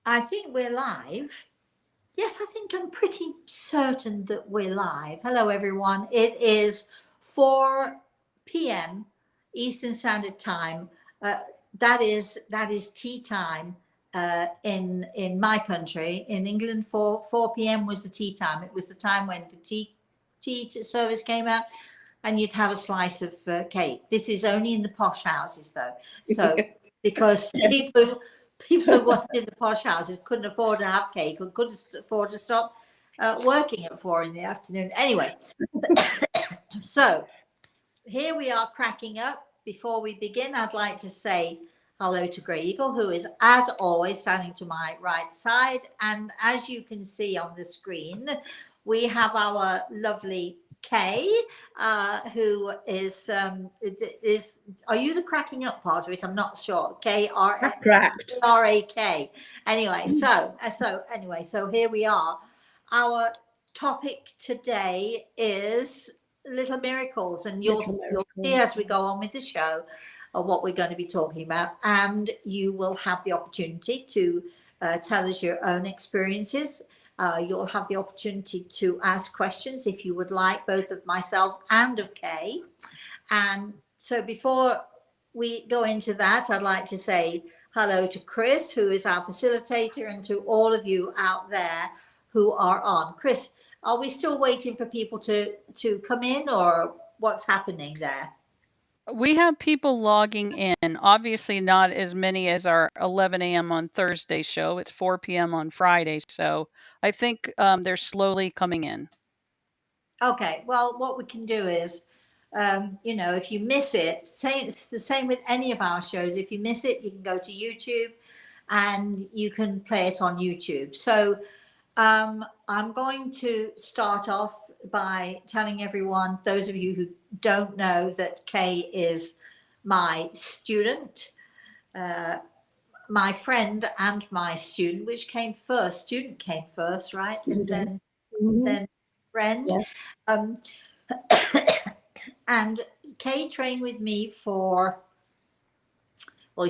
I think we're live. Yes, I think I'm pretty certain that we're live. Hello, everyone. It is 4 p.m. Eastern Standard Time. Uh, that is tea time in my country. In England, 4 p.m. was the tea time. It was the time when the tea service came out, and you'd have a slice of cake. This is only in the posh houses, though. So because people who worked in the posh houses couldn't afford to have cake or couldn't afford to stop working at 4 in the afternoon. Anyway, so here we are cracking up. Before we begin, I'd like to say hello to Grey Eagle, who is, as always, standing to my right side. And as you can see on the screen, we have our lovely Kay, who is, are you the cracking up part of it? I'm not sure. Cracked. kRAk. Anyway, so here we are. Our topic today is little miracles, and you'll see as we go on with the show what we're going to be talking about, and you will have the opportunity to tell us your own experiences. You'll have the opportunity to ask questions if you would like, both of myself and of Kay. And so before we go into that, I'd like to say hello to Chris, who is our facilitator, and to all of you out there who are on. Chris, are we still waiting for people to come in, or what's happening there? We have people logging in, obviously not as many as our 11 a.m. on Thursday show. It's 4 p.m. on Friday. So I think they're slowly coming in. Okay, well, what we can do is, if you miss it, it's the same with any of our shows. If you miss it, you can go to YouTube and you can play it on YouTube. So I'm going to start off by telling everyone, those of you who don't know, that Kay is my student, my friend and my student. Which came first? Student came first, right? And then friend. Yeah. And Kay trained with me for, well,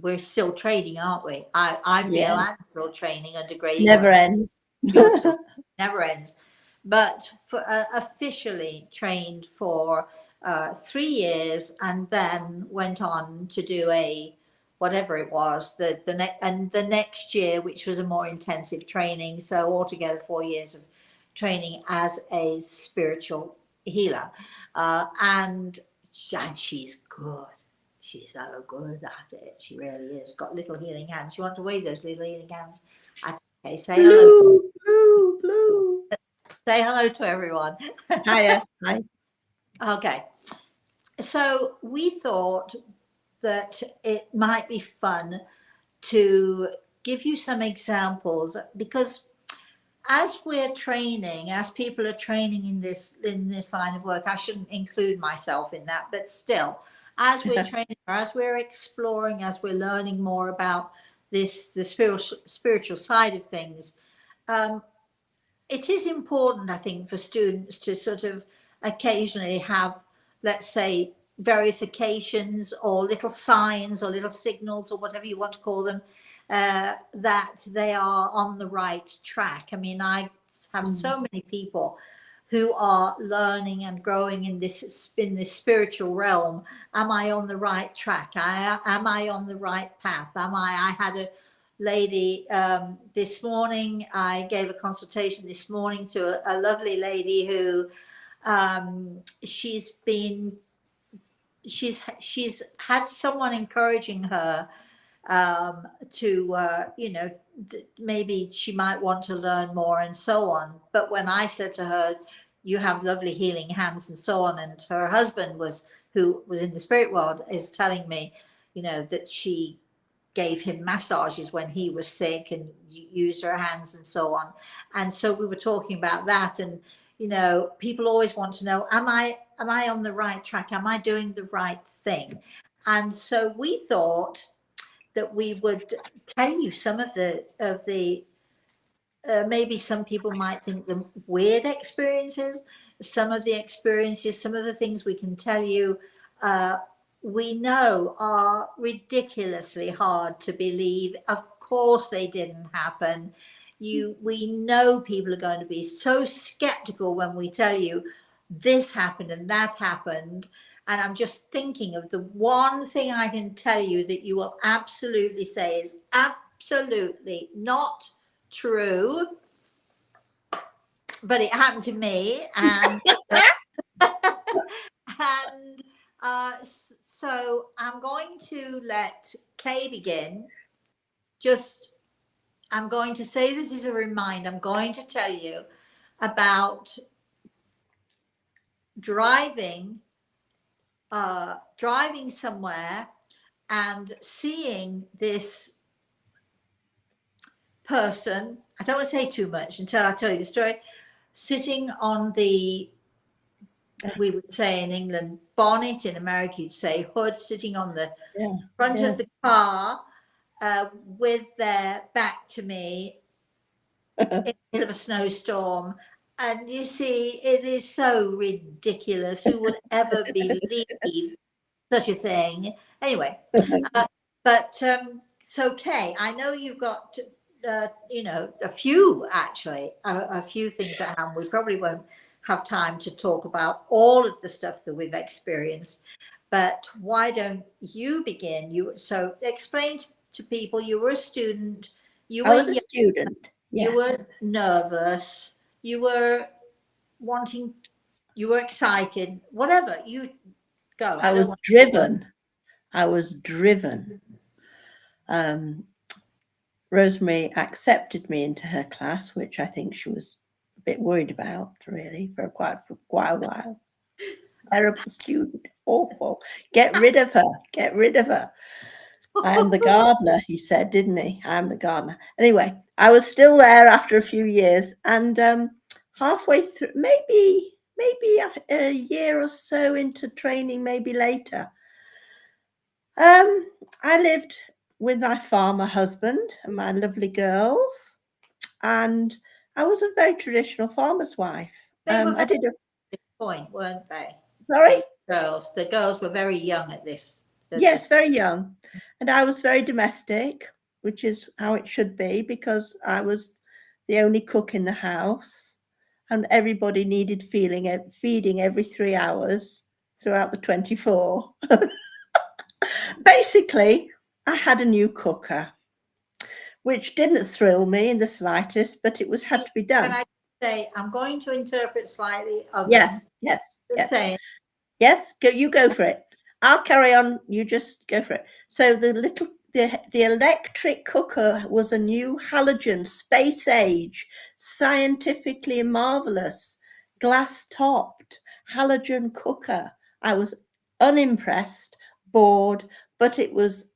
we're still training, aren't we? I feel I'm still training under Grey Eagle. Never ends. Never ends. But for, officially trained for 3 years, and then went on to do a whatever it was the next year, which was a more intensive training. So altogether 4 years of training as a spiritual healer, and she's good. She's so good at it. She really is. Got little healing hands. You want to wave those little healing hands? Okay, say hello. Blue. Say hello to everyone. Hiya. Hi. Okay. So we thought that it might be fun to give you some examples, because as we're training, as people are training in this line of work, I shouldn't include myself in that, but still, as we're training, as we're exploring, as we're learning more about the spiritual side of things, it is important, I think, for students to sort of occasionally have, let's say, verifications or little signs or little signals or whatever you want to call them, that they are on the right track. I mean, I have so many people who are learning and growing in this spiritual realm. Am I on the right track? Am I on the right path? I had a lady this morning. I gave a consultation this morning to a lovely lady who she's had someone encouraging her to maybe she might want to learn more and so on. But when I said to her, you have lovely healing hands and so on, and her husband who was in the spirit world, is telling me, that she gave him massages when he was sick and used her hands and so on. And so we were talking about that, and people always want to know, am I on the right track? Am I doing the right thing? And so we thought that we would tell you some of the maybe some people might think the weird experiences, some of the experiences, some of the things we can tell you we know are ridiculously hard to believe. Of course they didn't happen. We know people are going to be so skeptical when we tell you this happened and that happened. And I'm just thinking of the one thing I can tell you that you will absolutely say is absolutely not true, but it happened to me. And and so I'm going to let Kay begin. I'm going to say this is a reminder. I'm going to tell you about driving somewhere and seeing this person. I don't want to say too much until I tell you the story. Sitting on the, we would say in England, bonnet. In America, you'd say hood. Sitting on the front of the car with their back to me in the middle of a snowstorm. And you see, it is so ridiculous. Who would ever believe such a thing? Anyway, so Kay, I know you've got, a few things at hand. We probably won't have time to talk about all of the stuff that we've experienced, but why don't you begin? So explain to people, you were a student. I was a student. You were nervous. You were excited. Whatever, you go. I was driven. Rosemary accepted me into her class, which I think she was a bit worried about, really, for quite a while. Terrible student, awful. Get rid of her. Get rid of her. I am the gardener, he said, didn't he? I am the gardener. Anyway, I was still there after a few years, and halfway through, maybe a year or so into training, maybe later, I lived with my farmer husband and my lovely girls, and I was a very traditional farmer's wife. I did a point, weren't they? Sorry? The girls were very young at this. Yes, very young. And I was very domestic, which is how it should be, because I was the only cook in the house and everybody needed feeding every 3 hours throughout the 24. Basically, I had a new cooker, which didn't thrill me in the slightest, but it had to be done. Can I say, I'm going to interpret slightly of Yes. Yes, you go for it. I'll carry on. You just go for it. So the electric cooker was a new halogen, space age, scientifically marvelous, glass topped halogen cooker. I was unimpressed, bored, but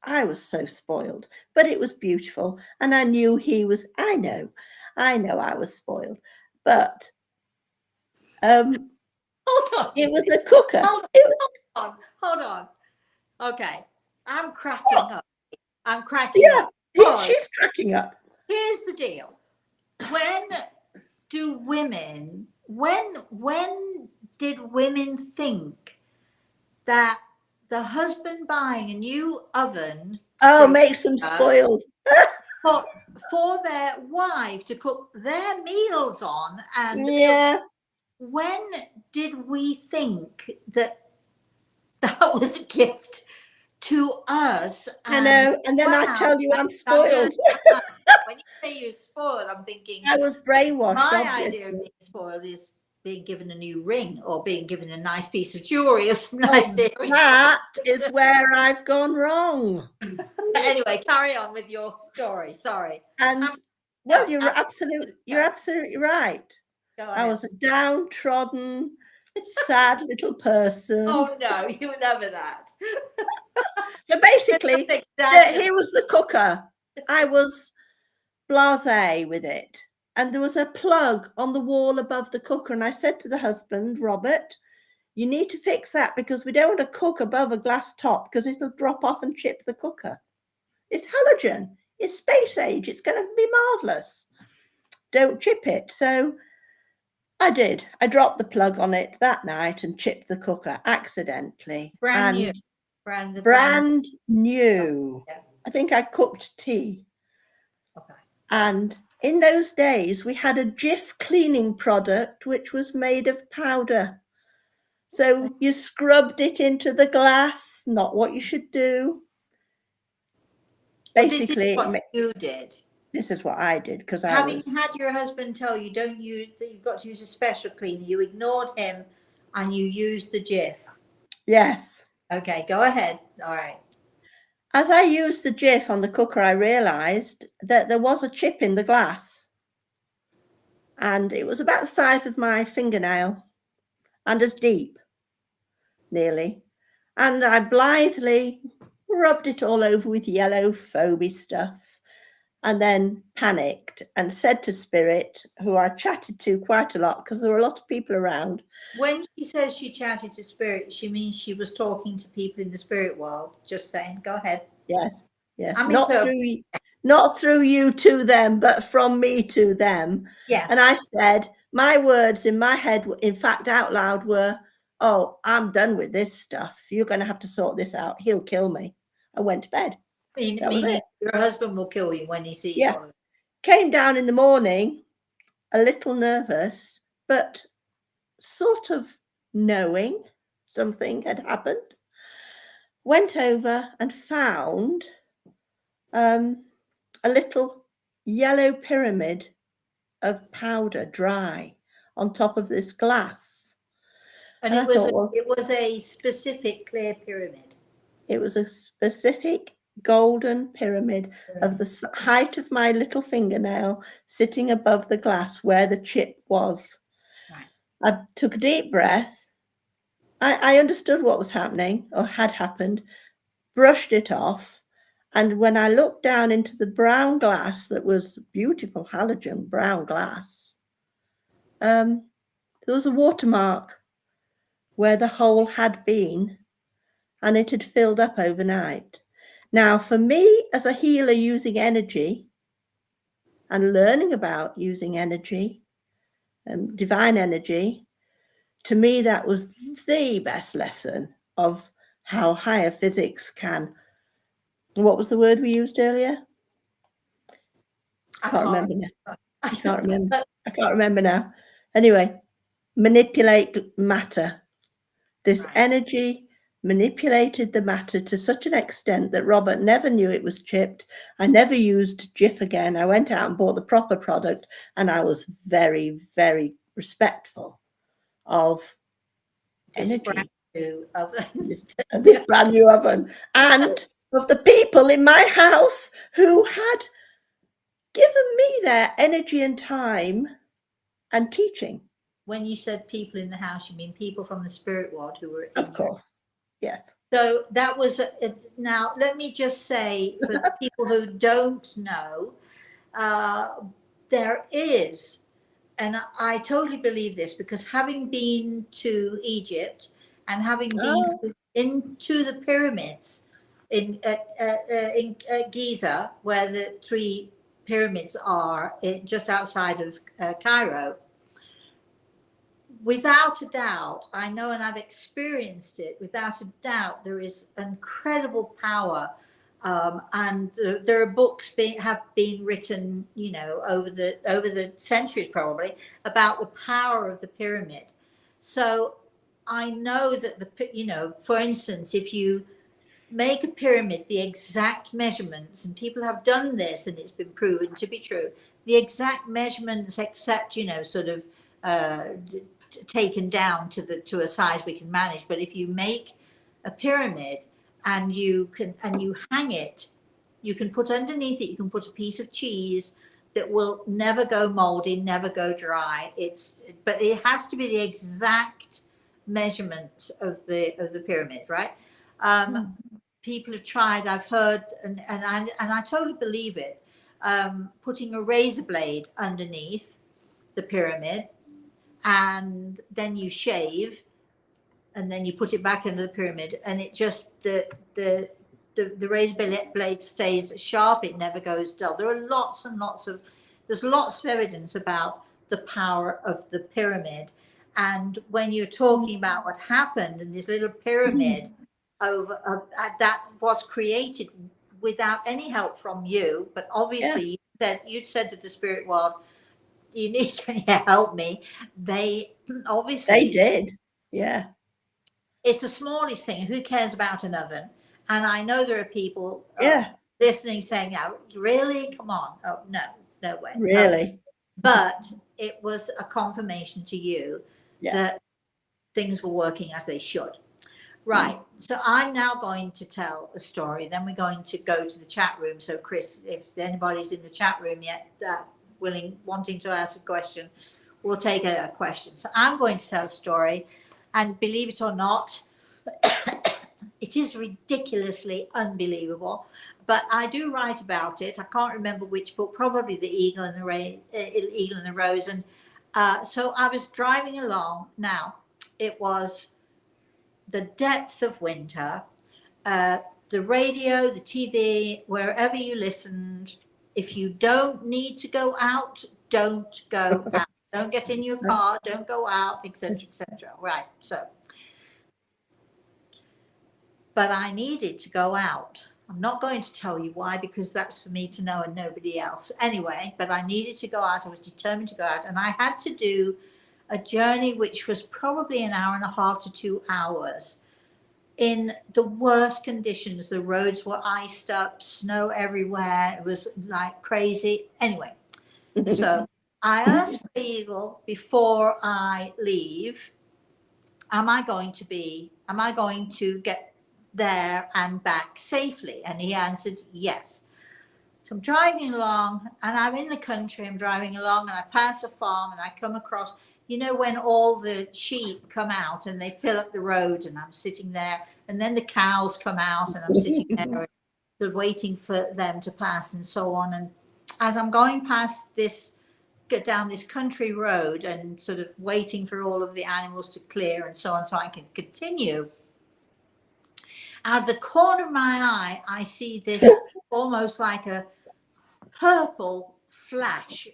I was so spoiled, but it was beautiful. And I knew I know I was spoiled, but hold on. It was a cooker. Hold on. Okay. I'm cracking up. Yeah, she's cracking up. Here's the deal. When did women think that the husband buying a new oven makes them spoiled for their wife to cook their meals on? And when did we think that was a gift to us? I know, and then I tell you I'm spoiled. When you say you're spoiled, I'm thinking I was brainwashed. My idea of being spoiled is being given a new ring or being given a nice piece of jewelry or some nice earrings. That is where I've gone wrong. Anyway, carry on with your story. Sorry. And you're absolutely right. I was a downtrodden, sad little person. Oh no, you were never that. So basically, here was the cooker. I was blasé with it. And there was a plug on the wall above the cooker. And I said to the husband, Robert, you need to fix that because we don't want to cook above a glass top because it'll drop off and chip the cooker. It's halogen. It's space age. It's going to be marvelous. Don't chip it. So I did. I dropped the plug on it that night and chipped the cooker accidentally. Brand new. Brand new. Yeah. I think I cooked tea. And in those days, we had a Jif cleaning product which was made of powder. So you scrubbed it into the glass, not what you should do. Basically, well, this is what you did. This is what I did because Having had your husband tell you don't use that, you've got to use a special cleaner, you ignored him and you used the Jif. Yes. Okay, go ahead. All right. As I used the Jif on the cooker, I realised that there was a chip in the glass. And it was about the size of my fingernail and as deep, nearly. And I blithely rubbed it all over with yellow foamy stuff and then panicked and said to Spirit, who I chatted to quite a lot because there were a lot of people around. When she says she chatted to Spirit, she means she was talking to people in the spirit world. Just saying. Go ahead. Yes, yes. I'm Not through you to them, but from me to them. Yes. And I said, my words in my head, in fact, out loud were, oh, I'm done with this stuff. You're going to have to sort this out. He'll kill me. I went to bed. Meaning your husband will kill you when he sees Yeah. all of it. Came down in the morning, a little nervous, but sort of knowing something had happened. Went over and found a little yellow pyramid of powder dry on top of this glass. And it was a specific clear pyramid. It was a specific golden pyramid of the height of my little fingernail sitting above the glass where the chip was. Right. I took a deep breath. I understood what was happening or had happened, brushed it off. And when I looked down into the brown glass that was beautiful halogen brown glass, there was a watermark where the hole had been, and it had filled up overnight. Now, for me as a healer using energy and learning about using energy, divine energy, to me that was the best lesson of how higher physics can. What was the word we used earlier? I can't remember now. I can't remember now. Anyway, manipulate matter. This energy manipulated the matter to such an extent that Robert never knew it was chipped. I never used Jif again. I went out and bought the proper product, and I was very, very respectful of energy. This brand new oven, and of the people in my house who had given me their energy and time and teaching. When you said people in the house, you mean people from the spirit world who were of course, yes. So that was now let me just say, for the people who don't know, there is, and I totally believe this because having been to Egypt and having been into the pyramids in Giza, where the 3 pyramids are just outside of Cairo, without a doubt, I know, and I've experienced it, without a doubt, there is incredible power. And there are books have been written, you know, over the centuries probably, about the power of the pyramid. So I know that you know, for instance, if you make a pyramid, the exact measurements, and people have done this and it's been proven to be true, the exact measurements, except, you know, sort of taken down to a size we can manage. But if you make a pyramid and you hang it, you can put underneath it, you can put a piece of cheese that will never go moldy, never go dry. But it has to be the exact measurements of the pyramid, right? People have tried, I've heard, and I totally believe it, putting a razor blade underneath the pyramid, and then you shave, and then you put it back into the pyramid, and it just the razor blade stays sharp, it never goes dull. There are lots and lots of evidence about the power of the pyramid. And when you're talking about what happened in this little pyramid over that was created without any help from you, but obviously you'd said to the spirit world, you need to help me. They obviously, They did. Yeah. it's the smallest thing. Who cares about an oven? And I know there are people Yeah. listening saying, "Now, really? Come on. Oh, no, no way." Really. But it was a confirmation to you Yeah. that things were working as they should. Right. So I'm now going to tell a story. Then we're going to go to the chat room. So Chris, if anybody's in the chat room yet, wanting to ask a question, we'll take a question. So I'm going to tell a story, and believe it or not, it is ridiculously unbelievable. But I do write about it. I can't remember which book, probably the Eagle and the Rose. And so I was driving along. Now, it was the depth of winter. The radio, the TV, wherever you listened, if you don't need to go out, don't go out. Don't get in your car, don't go out, etc., etc. Right. So, but I needed to go out. I'm not going to tell you why, because that's for me to know and nobody else. Anyway, but I needed to go out. I was determined to go out, and I had to do a journey which was probably an hour and a half to 2 hours in the worst conditions. The roads were iced up, snow everywhere. It was like crazy. Anyway, so I asked the Eagle before I leave, am I going to get there and back safely? And he answered yes. So I'm driving along, and I'm in the country. I'm driving along, and I pass a farm, and I come across, you know, when all the sheep come out and they fill up the road, and I'm sitting there, and then the cows come out, and I'm sitting there waiting for them to pass, and so on. And as I'm going past this, get down this country road, and sort of waiting for all of the animals to clear and so on, so I can continue, out of the corner of my eye, I see this almost like a purple flash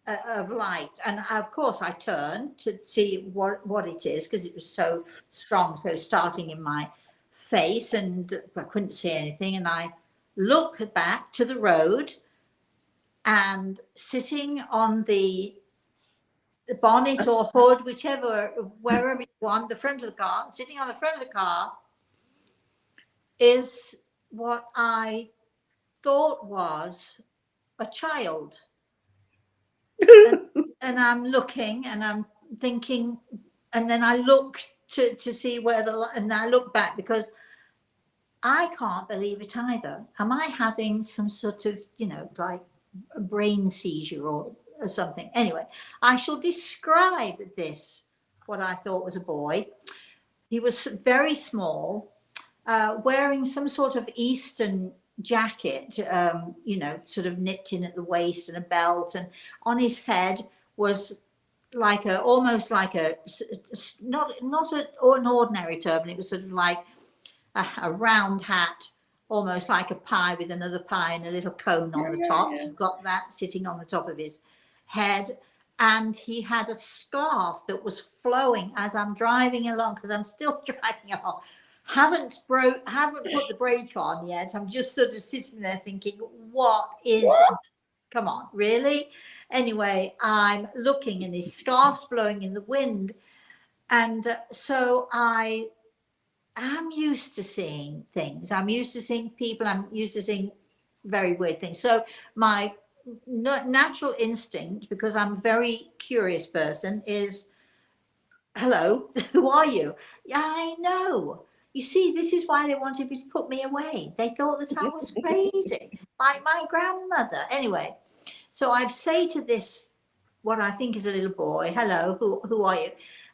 of light, and of course I turned to see what it is, because it was so strong, so starting in my face, and I couldn't see anything. And I look back to the road, and sitting on the bonnet or hood, wherever you want, the front of the car, sitting on the front of the car, is what I thought was a child. And I'm looking, and I'm thinking, and then I look to see and I look back, because I can't believe it either. Am I having some sort of, like a brain seizure or something? Anyway, I shall describe this, what I thought was a boy. He was very small, wearing some sort of Eastern jacket, sort of nipped in at the waist, and a belt, and on his head was almost like not an ordinary turban. It was sort of like a round hat, almost like a pie, with another pie and a little cone on the top. You've got that sitting on the top of his head. And he had a scarf that was flowing as I'm driving along, because I'm still driving along. Haven't put the brake on yet. I'm just sort of sitting there thinking, what is come on, really? Anyway, I'm looking, and his scarf's blowing in the wind. And so I am used to seeing things. I'm used to seeing people. I'm used to seeing very weird things. So my natural instinct, because I'm a very curious person, is, hello, who are you? Yeah, I know. You see, this is why they wanted to put me away. They thought that I was crazy, like my grandmother. Anyway, so I say to this, what I think is a little boy, hello, who are you?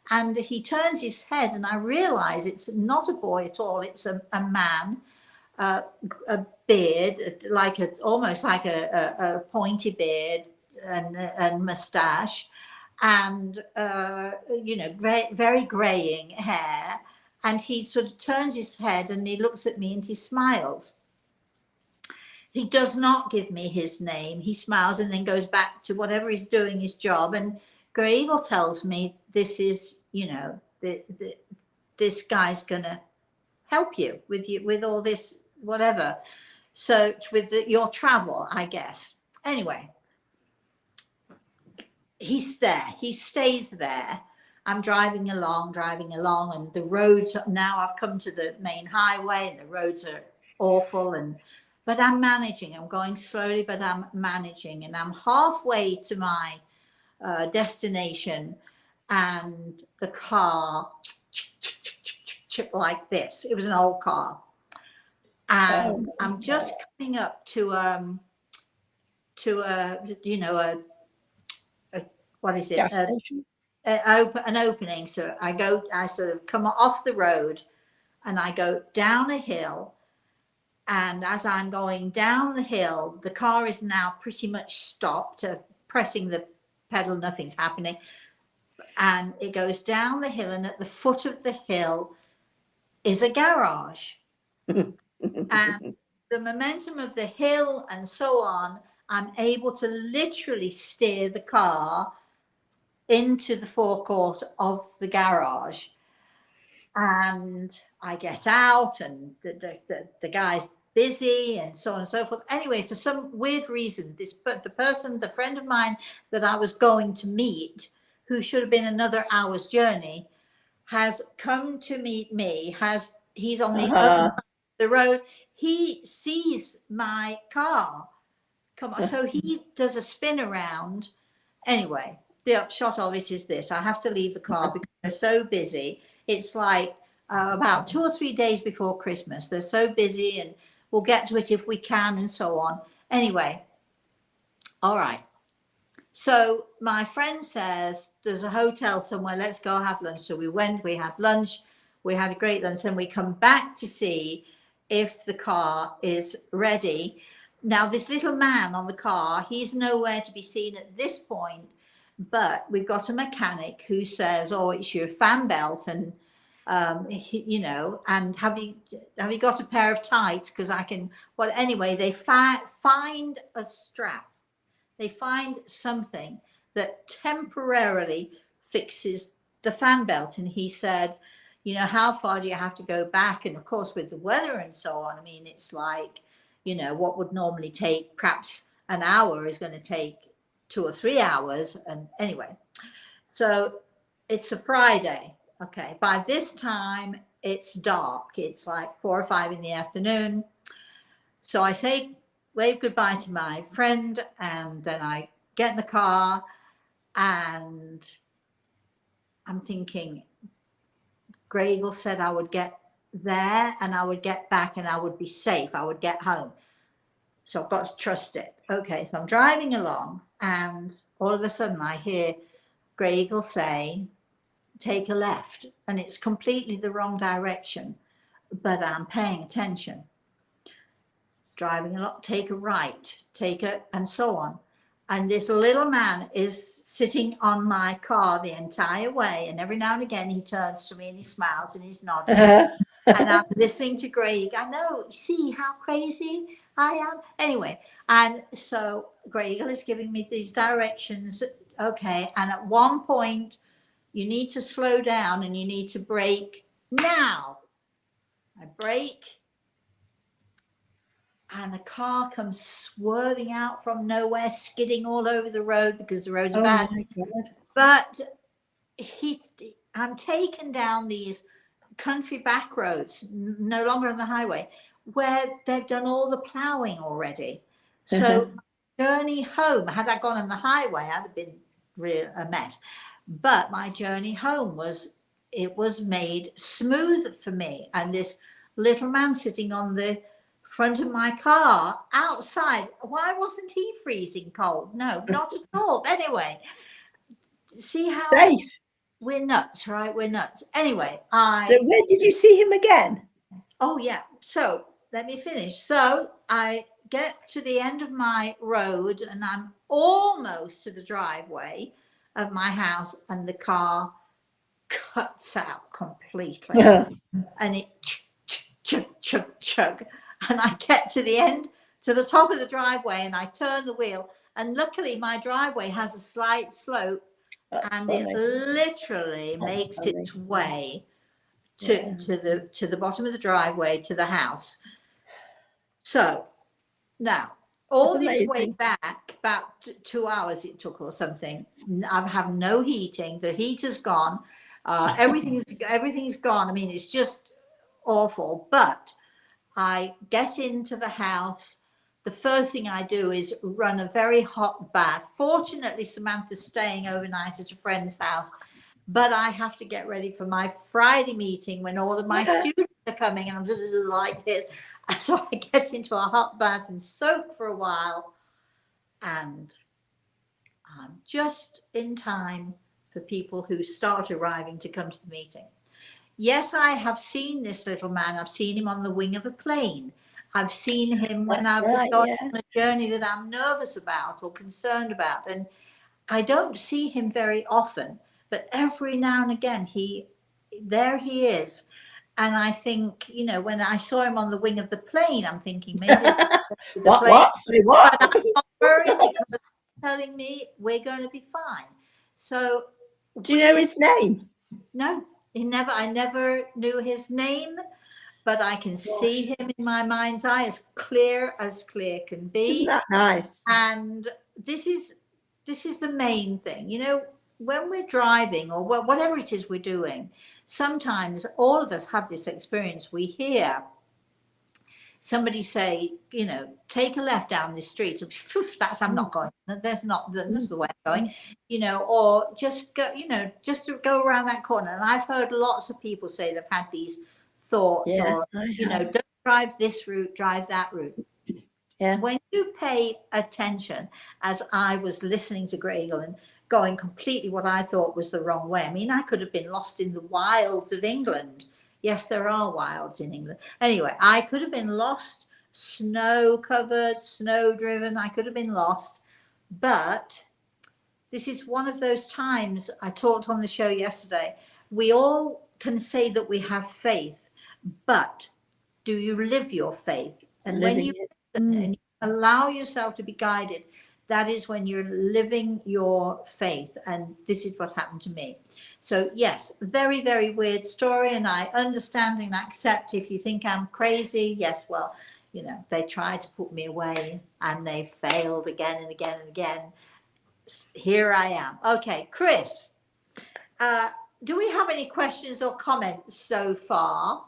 And he turns his head, and I realize it's not a boy at all. It's a man, a beard, almost like a pointy beard, and mustache, and very graying hair. And he sort of turns his head, and he looks at me, and he smiles. He does not give me his name. He smiles and then goes back to whatever he's doing, his job. And Grey Eagle tells me, this is, this guy's going to help you with all this, whatever. So with your travel, I guess. Anyway, he's there. He stays there. I'm driving along, and the roads, now I've come to the main highway and the roads are awful, but I'm managing. I'm going slowly, but I'm managing, and I'm halfway to my destination, and the car like this. It was an old car, and I'm just coming up to a what is it? Gas station. An opening. So I sort of come off the road and I go down a hill. And as I'm going down the hill, the car is now pretty much stopped, pressing the pedal, nothing's happening. And it goes down the hill, and at the foot of the hill is a garage. And the momentum of the hill and so on, I'm able to literally steer the car into the forecourt of the garage, and I get out, and the guy's busy and so on and so forth. Anyway, for some weird reason, the friend of mine that I was going to meet, who should have been another hour's journey, has come to meet me. He's on the other side of the road. He sees my car come on, so he does a spin around. Anyway, the upshot of it is this: I have to leave the car because they're so busy. It's like about 2 or 3 days before Christmas. They're so busy, and we'll get to it if we can, and so on. Anyway, all right. So my friend says there's a hotel somewhere. Let's go have lunch. So we went. We had lunch. We had a great lunch, and we come back to see if the car is ready. Now, this little man on the car, he's nowhere to be seen at this point. But we've got a mechanic who says, "Oh, it's your fan belt, and and have you got a pair of tights? Because I can." Well, anyway, they find a strap. They find something that temporarily fixes the fan belt, and he said, "How far do you have to go back?" And of course, with the weather and so on, I mean, it's like, what would normally take perhaps an hour is going to take 2 or 3 hours. And anyway, so it's a Friday. Okay. By this time it's dark. It's like 4 or 5 in the afternoon. So I wave goodbye to my friend, and then I get in the car, and I'm thinking, Grey Eagle said I would get there and I would get back and I would be safe. I would get home. So I've got to trust it. Okay, so I'm driving along, and all of a sudden I hear Grey Eagle say, take a left, and it's completely the wrong direction, but I'm paying attention. Driving along, take a right, and so on. And this little man is sitting on my car the entire way, and every now and again he turns to me and he smiles and he's nodding. And I'm listening to Greg. I know, see how crazy I am? Anyway, and so Greg is giving me these directions. Okay, and at one point, you need to slow down and you need to brake now. I brake, and a car comes swerving out from nowhere, skidding all over the road because the road's bad. But I'm taken down these country back roads, no longer on the highway, where they've done all the ploughing already. So journey home, had I gone on the highway, I'd have been a mess. But my journey home was made smooth for me. And this little man sitting on the front of my car outside, why wasn't he freezing cold? No, not at all. Anyway, see how safe. We're nuts, right? We're nuts. Anyway, So where did you see him again? Oh yeah. So let me finish. So I get to the end of my road, and I'm almost to the driveway of my house, and the car cuts out completely. And it chug. And I get to the end, to the top of the driveway, and I turn the wheel, and luckily my driveway has a slight slope. That's and funny. It literally makes its way to the bottom of the driveway to the house. So now all this way back, about 2 hours it took or something. I have no heating. The heater's gone. Everything's gone. I mean, it's just awful. But I get into the house. The first thing I do is run a very hot bath. Fortunately, Samantha's staying overnight at a friend's house, but I have to get ready for my Friday meeting when all of my students are coming, and I'm just like this. So I get into a hot bath and soak for a while, and I'm just in time for people who start arriving to come to the meeting. Yes, I have seen this little man. I've seen him on the wing of a plane. I've seen him when I've gone on a journey that I'm nervous about or concerned about. And I don't see him very often, but every now and again, there he is. And I think, you know, when I saw him on the wing of the plane, I'm thinking maybe what? Say what? But I'm not worried because he's telling me we're going to be fine. So do you know his name? No, I never knew his name, but I can see him in my mind's eye as clear can be. Isn't that nice? And this is the main thing. You know, when we're driving or whatever it is we're doing, sometimes all of us have this experience. We hear somebody say, you know, take a left down this street. I'm not going. That's the way I'm going, you know, or just go, you know, just to go around that corner. And I've heard lots of people say they've had these thoughts, or, you know, don't drive this route, drive that route. Yeah. When you pay attention, as I was listening to Gregor and going completely what I thought was the wrong way. I mean, I could have been lost in the wilds of England. Yes, there are wilds in England. Anyway, I could have been lost, snow covered, snow driven. I could have been lost. But this is one of those times I talked on the show yesterday. We all can say that we have faith, but do you live your faith? And when you listen and you allow yourself to be guided, that is when you're living your faith. And this is what happened to me. So yes, very, very weird story. And I understand and accept if you think I'm crazy. Yes, well, you know, they tried to put me away and they failed again and again and again. Here I am. Okay, Chris, do we have any questions or comments so far?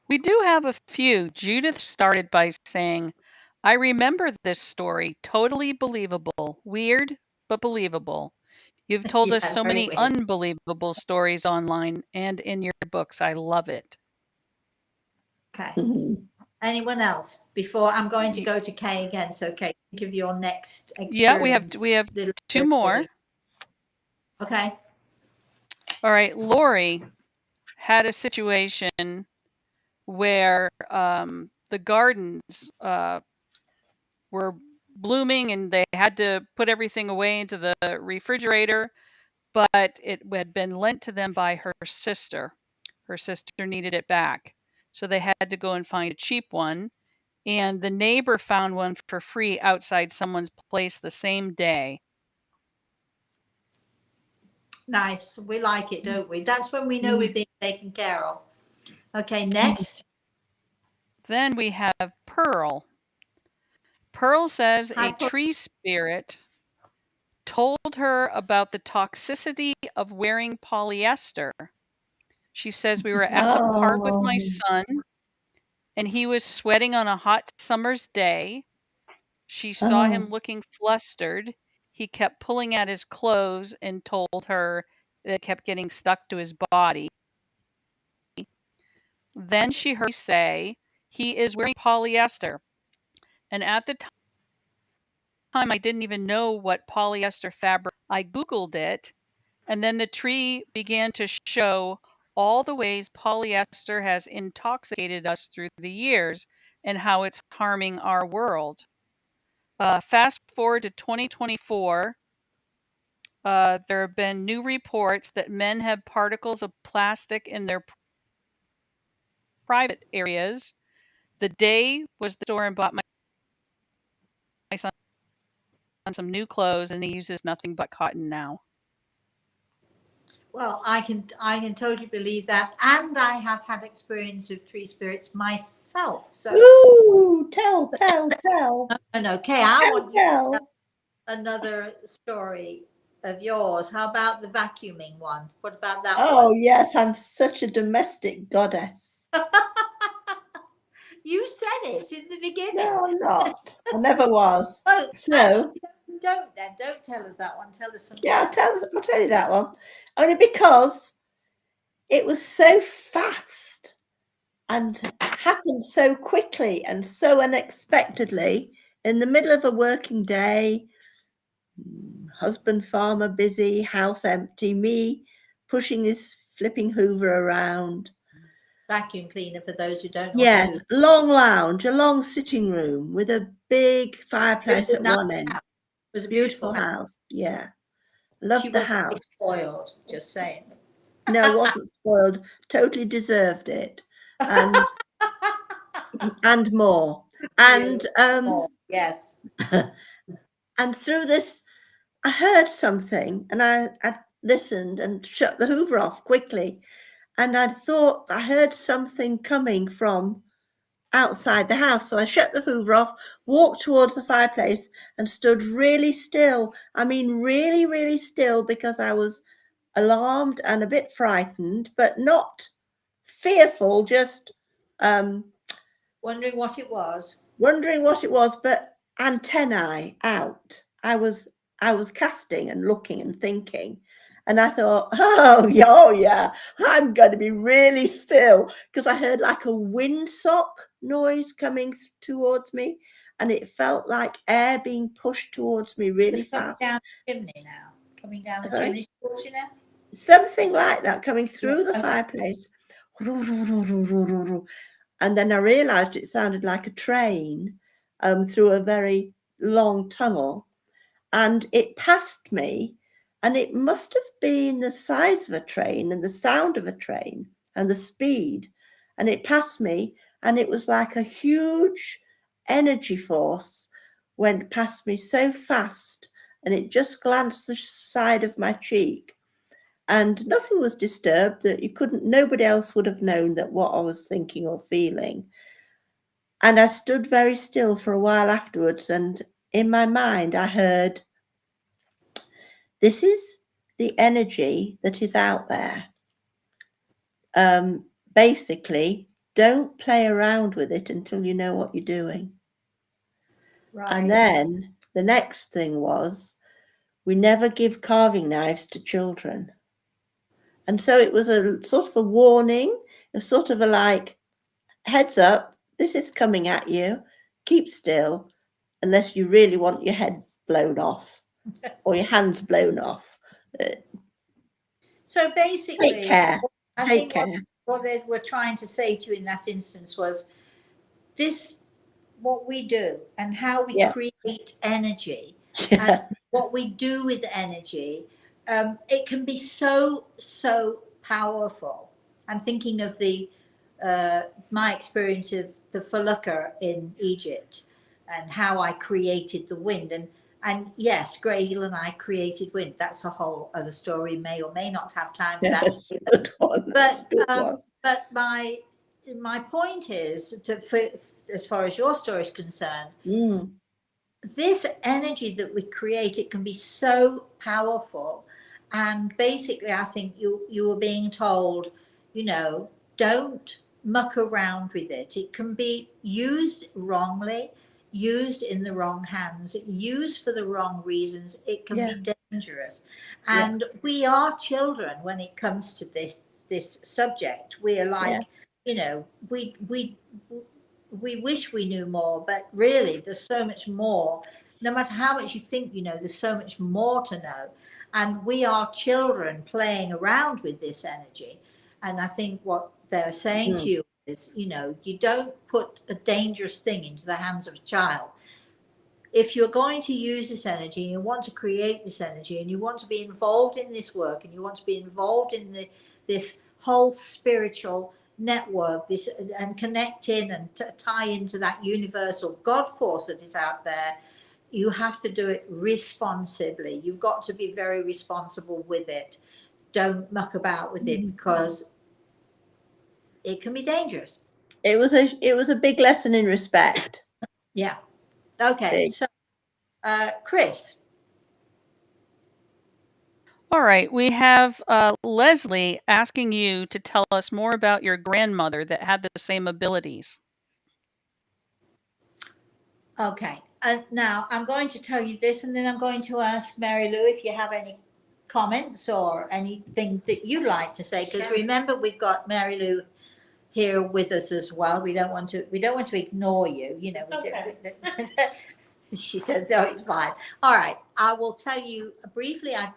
We do have a few. Judith started by saying, I remember this story. Totally believable. Weird, but believable. You've told us so many unbelievable stories online and in your books. I love it. Okay. Anyone else? Before I'm going to go to Kay again. So Kay, give your next experience. Yeah, we have two more. Okay. All right. Lori had a situation where the gardens were blooming and they had to put everything away into the refrigerator, but it had been lent to them by her sister. Her sister needed it back. So they had to go and find a cheap one. And the neighbor found one for free outside someone's place the same day. Nice. We like it, don't we? That's when we know we're being taken care of. Okay, next. Then we have Pearl. Pearl says a tree spirit told her about the toxicity of wearing polyester. She says, we were at the park with my son and he was sweating on a hot summer's day. She saw him looking flustered. He kept pulling at his clothes and told her that it kept getting stuck to his body. Then she heard me say, he is wearing polyester. And at the time, I didn't even know what polyester fabric. I Googled it, and then the tree began to show all the ways polyester has intoxicated us through the years and how it's harming our world. Fast forward to 2024, there have been new reports that men have particles of plastic in their private areas. The day was the store and bought my son some new clothes, and he uses nothing but cotton now. Well, I can totally believe that, and I have had experience of tree spirits myself. So, Ooh, tell. and okay, I want you to tell Tell. another story of yours. How about the vacuuming one? What about that Oh, one? yes, I'm such a domestic goddess. You said it in the beginning. No, I'm not. I never was. Oh, So, actually, don't then. Don't tell us that one. Tell us something yeah, else. I'll tell you that one. Only because it was so fast and happened so quickly and so unexpectedly in the middle of a working day. Husband farmer busy, house empty, me pushing this flipping Hoover around. Vacuum cleaner for those who don't know what Yes, to do. long lounge, a long sitting room with a big It fireplace was a at nice one end. house. It was a beautiful Beautiful house. house. Yeah. She Loved the wasn't very house. spoiled, just saying. No, wasn't spoiled. Totally deserved it. And more. And Beautiful. Yes. and through this I heard something and I listened and shut the Hoover off quickly. And I thought I heard something coming from outside the house. So I shut the Hoover off, walked towards the fireplace and stood really still. I mean, really, really still, because I was alarmed and a bit frightened, but not fearful, just Wondering what it was. wondering what it was, but antennae out. I was casting and looking and thinking. And I thought, oh yeah, I'm going to be really still, because I heard like a windsock noise coming towards me, and it felt like air being pushed towards me really Just coming fast. down the chimney now. Coming down the Sorry? chimney towards you now. Something like that coming through the Okay. fireplace. And then I realized it sounded like a train through a very long tunnel, and it passed me, and it must have been the size of a train and the sound of a train and the speed, and it passed me, and it was like a huge energy force went past me so fast, and it just glanced the side of my cheek, and nothing was disturbed, that nobody else would have known that what I was thinking or feeling. And I stood very still for a while afterwards, and in my mind I heard, this is the energy that is out there. Basically, don't play around with it until you know what you're doing. Right. And then the next thing was, we never give carving knives to children. And so it was a sort of a warning, a sort of a like, heads up, this is coming at you, keep still, unless you really want your head blown off or your hands blown off. So basically, Take care. I Take think care. what they were trying to say to you in that instance was this: what we do and how we Yeah. create energy and Yeah. what we do with energy. It can be so powerful. I'm thinking of my experience of the felucca in Egypt and how I created the wind. And yes, Grahil and I created wind. That's a whole other story. May or may not have time for that. That's a good one. That's a good one. But my point is, as far as your story is concerned, this energy that we create, it can be so powerful. And basically, I think you were being told, don't muck around with it. It can be used wrongly, used in the wrong hands, used for the wrong reasons. It can be dangerous. And we are children when it comes to this subject. We're like, we wish we knew more, but really there's so much more. No matter how much you think you know, there's so much more to know. And we are children playing around with this energy. And I think what they're saying to you is, you don't put a dangerous thing into the hands of a child. If you're going to use this energy, you want to create this energy, and you want to be involved in this work, and you want to be involved in this whole spiritual network, this, and connect in and tie into that universal God force that is out there, you have to do it responsibly. You've got to be very responsible with it. don't muck about with it because it can be dangerous. It was a big lesson in respect. Yeah. Okay. Big. So, Chris. All right, we have Leslie asking you to tell us more about your grandmother that had the same abilities. Okay. Now I'm going to tell you this, and then I'm going to ask Mary Lou if you have any comments or anything that you'd like to say. Because remember, we've got Mary Lou here with us as well. We don't want to ignore you. You know, It's okay. She said, "No, it's fine." All right. I will tell you briefly. I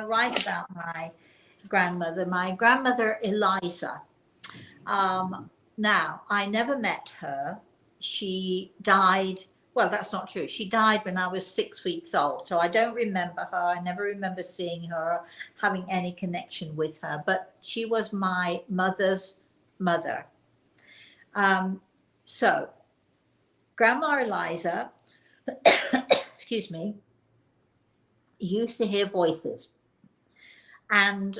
write about my grandmother. My grandmother Eliza. Now, I never met her. She died. Well, that's not true. She died when I was 6 weeks old. So I don't remember her. I never remember seeing her, having any connection with her. But she was my mother's mother. So, Grandma Eliza, excuse me, used to hear voices. And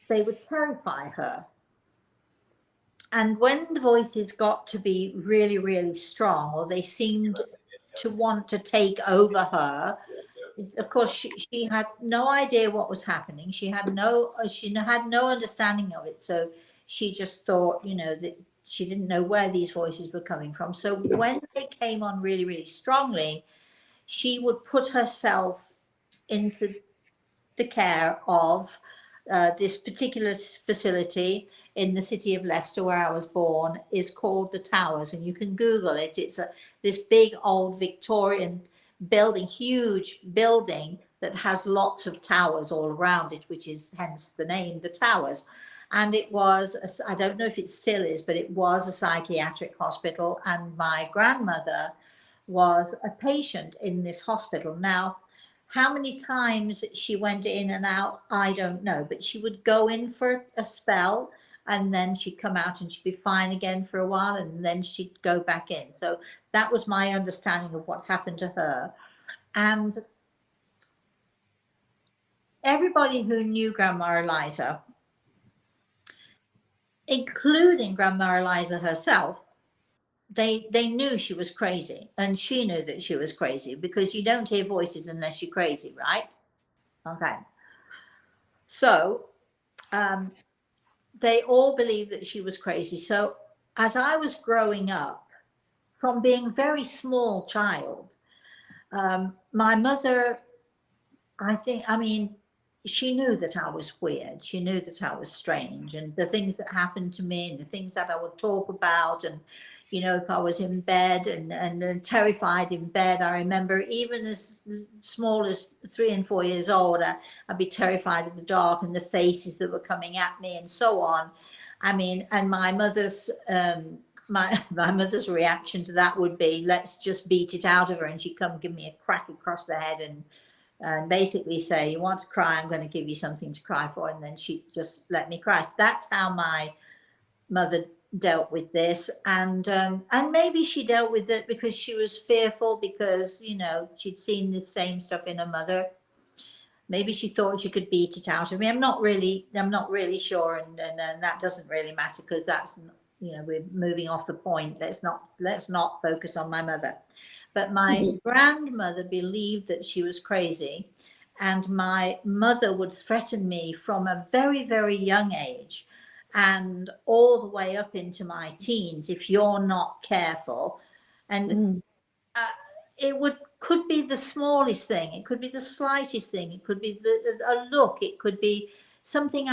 they would terrify her. And when the voices got to be really, really strong, or they seemed to want to take over her, of course, she had no idea what was happening. She had no understanding of it. So she just thought, that she didn't know where these voices were coming from. So when they came on really, really strongly, she would put herself into the care of this particular facility in the city of Leicester, where I was born, is called the Towers, and you can Google it. It's this big old Victorian building, huge building that has lots of towers all around it, which is hence the name, the Towers. And it was, I don't know if it still is, but it was a psychiatric hospital, and my grandmother was a patient in this hospital. Now, how many times she went in and out, I don't know, but she would go in for a spell and then she'd come out and she'd be fine again for a while and then she'd go back in. So that was my understanding of what happened to her. And everybody who knew Grandma Eliza, including Grandma Eliza herself, they knew she was crazy, and she knew that she was crazy, because you don't hear voices unless you're crazy, right? Okay. So they all believed that she was crazy. So as I was growing up, from being a very small child, my mother, she knew that I was weird. She knew that I was strange, and the things that happened to me and the things that I would talk about. And, if I was in bed and terrified in bed, I remember even as small as 3 and 4 years old, I'd be terrified of the dark and the faces that were coming at me and so on. And my mother's, my mother's reaction to that would be, let's just beat it out of her. And she'd come give me a crack across the head and basically say, you want to cry, I'm going to give you something to cry for. And then she'd just let me cry. So that's how my mother dealt with this. And maybe she dealt with it because she was fearful, because, she'd seen the same stuff in her mother. Maybe she thought she could beat it out of me. I'm not really sure. And that doesn't really matter, because that's, we're moving off the point. Let's not focus on my mother. But my grandmother believed that she was crazy, and my mother would threaten me from a very, very young age and all the way up into my teens, if you're not careful. And it could be the smallest thing. It could be the slightest thing. It could be a look. It could be something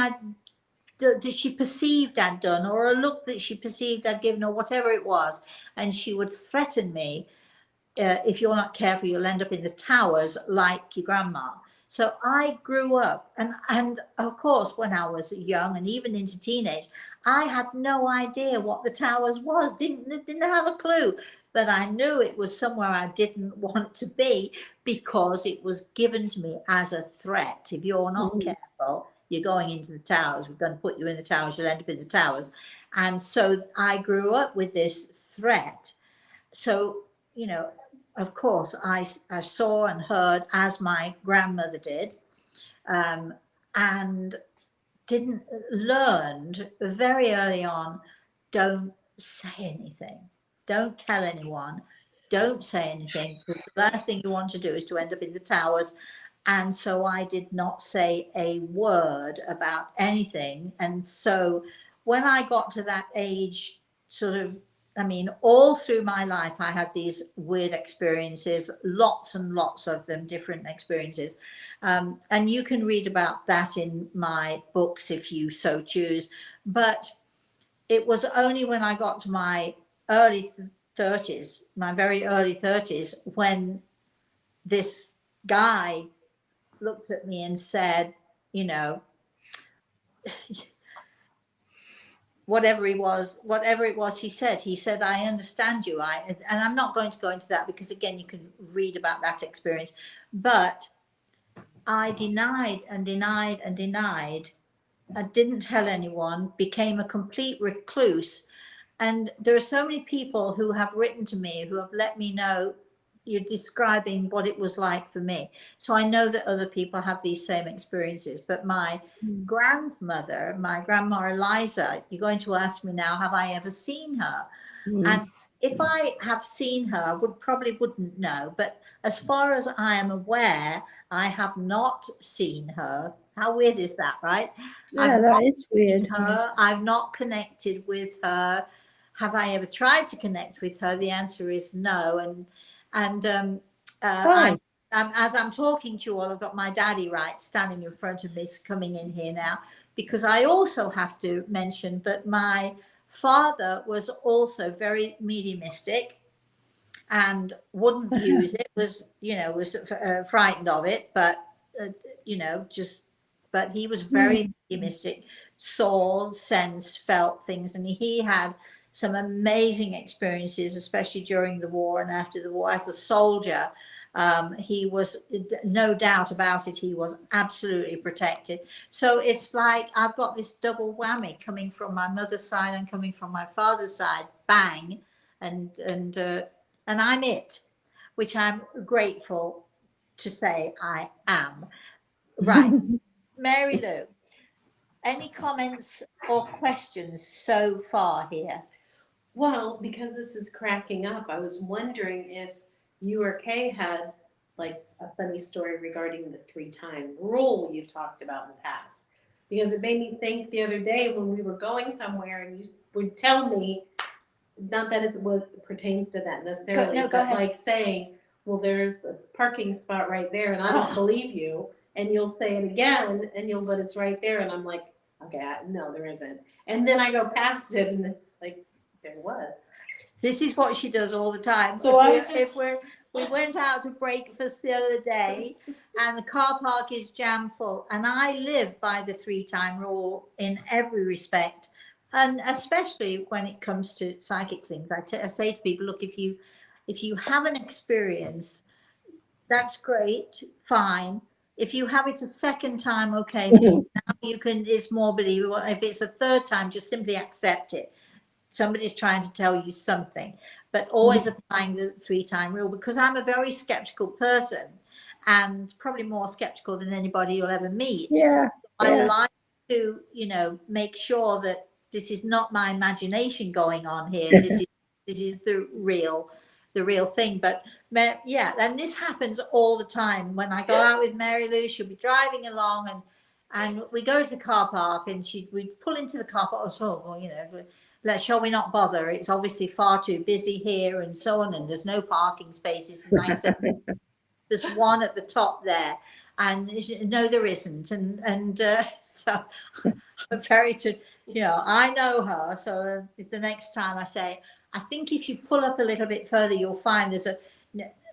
that she perceived I'd done, or a look that she perceived I'd given, or whatever it was. And she would threaten me. If you're not careful, you'll end up in the Towers like your grandma. So I grew up, and of course, when I was young and even into teenage, I had no idea what the Towers was. Didn't have a clue, but I knew it was somewhere I didn't want to be, because it was given to me as a threat. If you're not careful, you're going into the Towers. We're going to put you in the Towers. You'll end up in the Towers. And so I grew up with this threat. So, of course, I saw and heard, as my grandmother did. and learned very early on, don't say anything, don't tell anyone, don't say anything, because the last thing you want to do is to end up in the towers. And so I did not say a word about anything. And so when I got to that age, sort of, I mean, all through my life, I had these weird experiences, lots and lots of them, different experiences. And you can read about that in my books if you so choose. But it was only when I got to my early 30s, my very early 30s, when this guy looked at me and said, you know, whatever it was, he said, I understand you. And I'm not going to go into that because, again, you can read about that experience. But I denied and denied and denied. I didn't tell anyone, became a complete recluse. And there are so many people who have written to me, who have let me know, you're describing what it was like for me. So I know that other people have these same experiences. But my grandmother, my grandma Eliza, you're going to ask me now, have I ever seen her? And if I have seen her, I wouldn't know. But as far as I am aware, I have not seen her. How weird is that, right? Yeah, that is weird. I've not connected with her. Have I ever tried to connect with her? The answer is no. And as I'm talking to you all, I've got my daddy standing in front of me, coming in here now, because I also have to mention that my father was also very mediumistic and wouldn't use it, was frightened of it, but but he was very mediumistic, saw, sensed, felt things, and he had some amazing experiences, especially during the war and after the war. As a soldier, he was, no doubt about it, he was absolutely protected. So it's like I've got this double whammy coming from my mother's side and coming from my father's side, bang, and I'm it, which I'm grateful to say I am. Right. Mary Lou, any comments or questions so far here? Well, because this is cracking up, I was wondering if you or Kay had like a funny story regarding the 3-time rule you've talked about in the past. Because it made me think the other day when we were going somewhere and you would tell me, not that it pertains to that necessarily, Go but ahead. like saying, well, there's a parking spot right there and I don't believe you. And you'll say it again but it's right there. And I'm like, okay, no, there isn't. And then I go past it and it's like, there was. This is what she does all the time. So we went out to breakfast the other day and the car park is jam full, and I live by the 3-time rule in every respect, and especially when it comes to psychic things. I say to people, look, if you have an experience, that's great, fine. If you have it a second time, okay, now it's more believable. If it's a third time, just simply accept it. Somebody's trying to tell you something, but always applying the 3-time rule, because I'm a very skeptical person and probably more skeptical than anybody you'll ever meet. I like to, make sure that this is not my imagination going on here. This is the real thing. But and this happens all the time. When I go out with Mary Lou, she'll be driving along and we go to the car park and we'd pull into the car park. Shall we not bother? It's obviously far too busy here and so on, and there's no parking spaces. And I said, there's one at the top there. And no, there isn't. And so I'm I know her. So the next time I say, I think if you pull up a little bit further, you'll find there's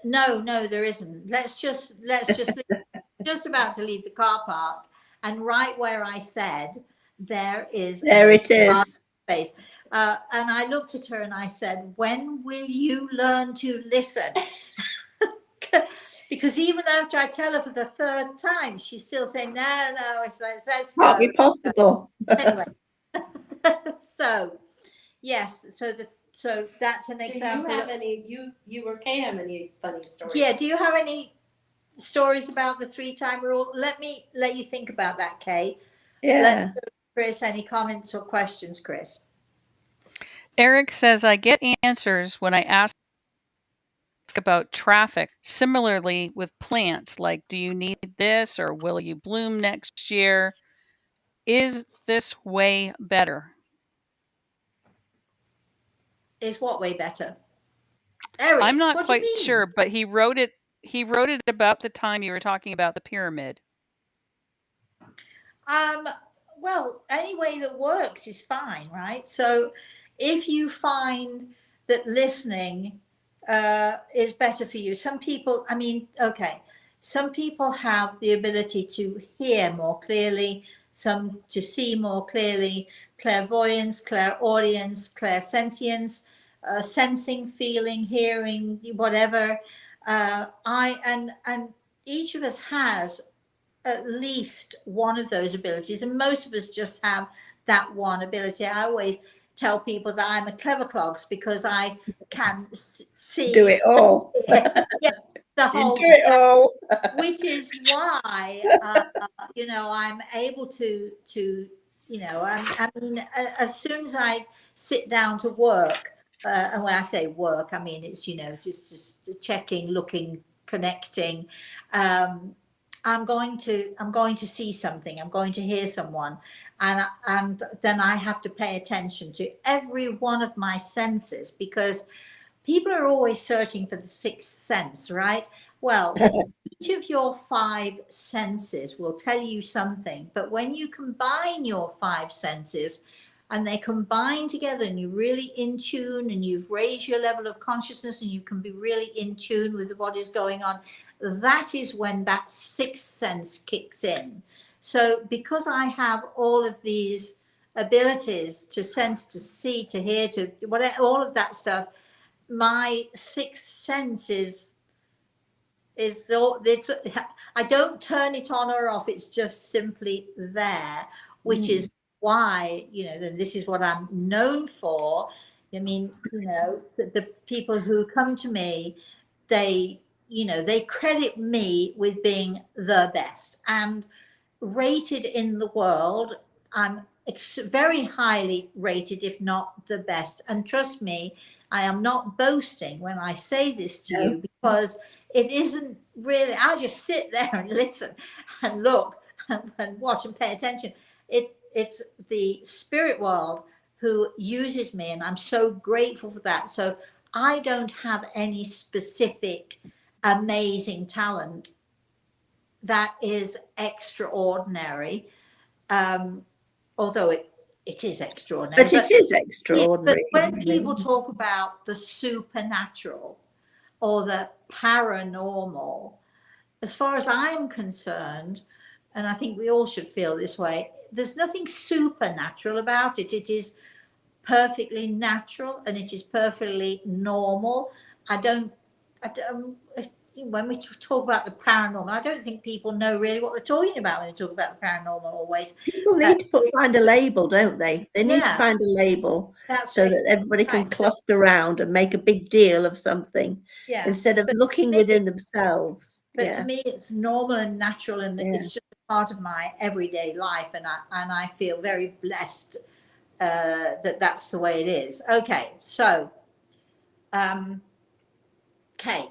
no, there isn't. Let's just just about to leave the car park. And right where I said, there it is. Space. And I looked at her and I said, when will you learn to listen? Because even after I tell her for the 3rd time, she's still saying, no, let's go. Can't be possible. Anyway. So, yes. So that's an example. Do you have any, you or Kay have any funny stories? Yeah. Do you have any stories about the 3-time rule? Let me let you think about that, Kay. Yeah. Let's go to Chris. Any comments or questions, Chris? Eric says, I get answers when I ask about traffic. Similarly with plants, like, do you need this or will you bloom next year? Is this way better? Is what way better? Eric, I'm not what do you quite mean? sure, but he wrote it about the time you were talking about the pyramid. Well, any way that works is fine, right? So if you find that listening is better for you, some people, I mean, okay, some people have the ability to hear more clearly, some to see more clearly, clairvoyance, clairaudience, clairsentience, sensing, feeling, hearing, whatever. And each of us has at least one of those abilities, and most of us just have that one ability. I always tell people that I'm a clever clogs because I can see, do it all. yeah, the You whole do it all. which is why I'm able to I mean, as soon as I sit down to work, and when I say work, I mean it's just checking, looking, connecting. I'm going to see something. I'm going to hear someone, and then I have to pay attention to every one of my senses, because people are always searching for the sixth sense, right? Well, each of your 5 senses will tell you something, but when you combine your 5 senses and they combine together and you're really in tune and you've raised your level of consciousness and you can be really in tune with what is going on, that is when that 6th sense kicks in. So because I have all of these abilities to sense, to see, to hear, to whatever, all of that stuff, my 6th sense is it's I don't turn it on or off, it's just simply there, which is why this is what I'm known for. I mean, the people who come to me, they credit me with being the best and rated in the world. I'm very highly rated, if not the best. And trust me, I am not boasting when I say this to you, because it isn't really, I just sit there and listen and look and watch and pay attention. It's the spirit world who uses me, and I'm so grateful for that. So I don't have any specific amazing talent that is extraordinary, although it is extraordinary. But it is extraordinary. But when people talk about the supernatural or the paranormal, as far as I'm concerned, and I think we all should feel this way, there's nothing supernatural about it. It is perfectly natural and it is perfectly normal. I don't when we talk about the paranormal, I don't think people know really what they're talking about when they talk about the paranormal always. People need to find a label, don't they? They need to find a label so that everybody can cluster around and make a big deal of something instead of looking within themselves. But to me, it's normal and natural, and it's just part of my everyday life, and I feel very blessed that that's the way it is. Okay, so Kate,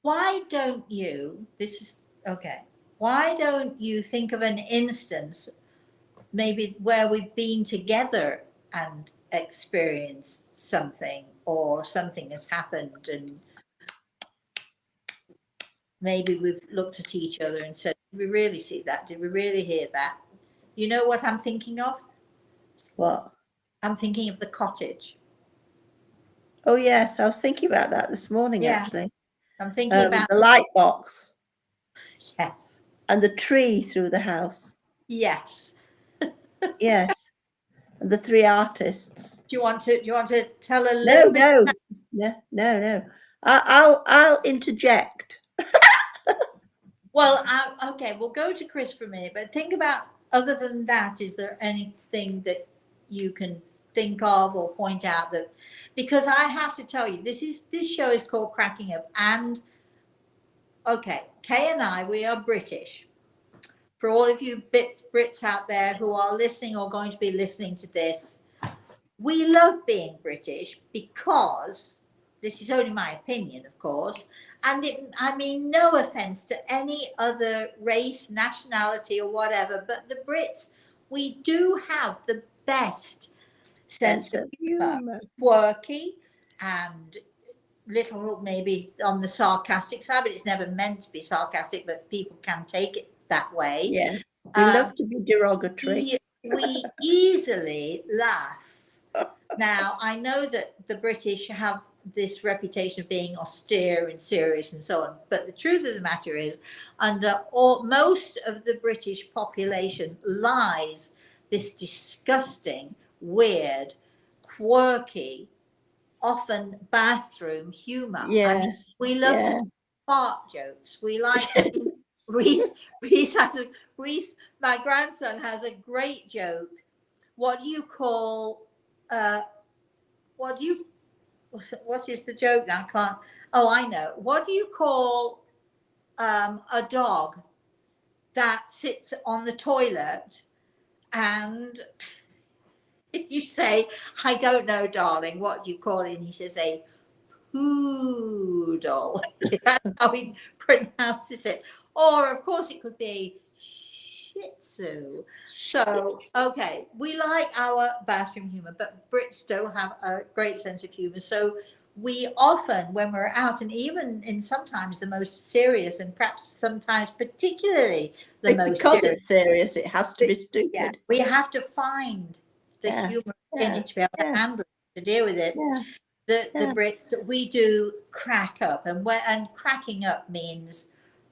why don't you think of an instance maybe where we've been together and experienced something, or something has happened and maybe we've looked at each other and said, did we really see that? Did we really hear that? You know what I'm thinking of? What? I'm thinking of the cottage. Oh, yes. I was thinking about that this morning, actually. I'm thinking about the light box. Yes. And the tree through the house. Yes. Yes. And the 3 artists. Do you want to tell a little bit? No. I'll interject. Well, okay, we'll go to Chris for a minute, but think about, other than that, is there anything that you can think of or point out that, because I have to tell you, this show is called Cracking Up, and Okay, Kay and I, we are British. For all of you Brits out there who are listening or going to be listening to this, we love being British because this is only my opinion, of course, and I mean no offense to any other race, nationality, or whatever, but the Brits, we do have the best sense of humor, quirky and little maybe on the sarcastic side, but it's never meant to be sarcastic, but people can take it that way. Yes, we love to be derogatory. We easily laugh. Now, I know that the British have this reputation of being austere and serious and so on, but the truth of the matter is, under most of the British population lies this disgusting, weird, quirky, often bathroom humor. Yes, I mean, we love to fart jokes. We like to. Reese, my grandson has a great joke. What do you call? What is the joke now? I can't. Oh, I know. What do you call a dog that sits on the toilet and you say, "I don't know, darling. What do you call it?" And he says, "A poodle." That's how he pronounces it. Or, of course, it could be Shih Tzu. So, okay, we like our bathroom humor, but Brits don't have a great sense of humor. So, we often, when we're out, and even in sometimes the most serious, and perhaps sometimes particularly the most because serious, it's serious, it has to be stupid. we have to find the humor in it to be able to handle it, to deal with it. The Brits, we do crack up, and cracking up means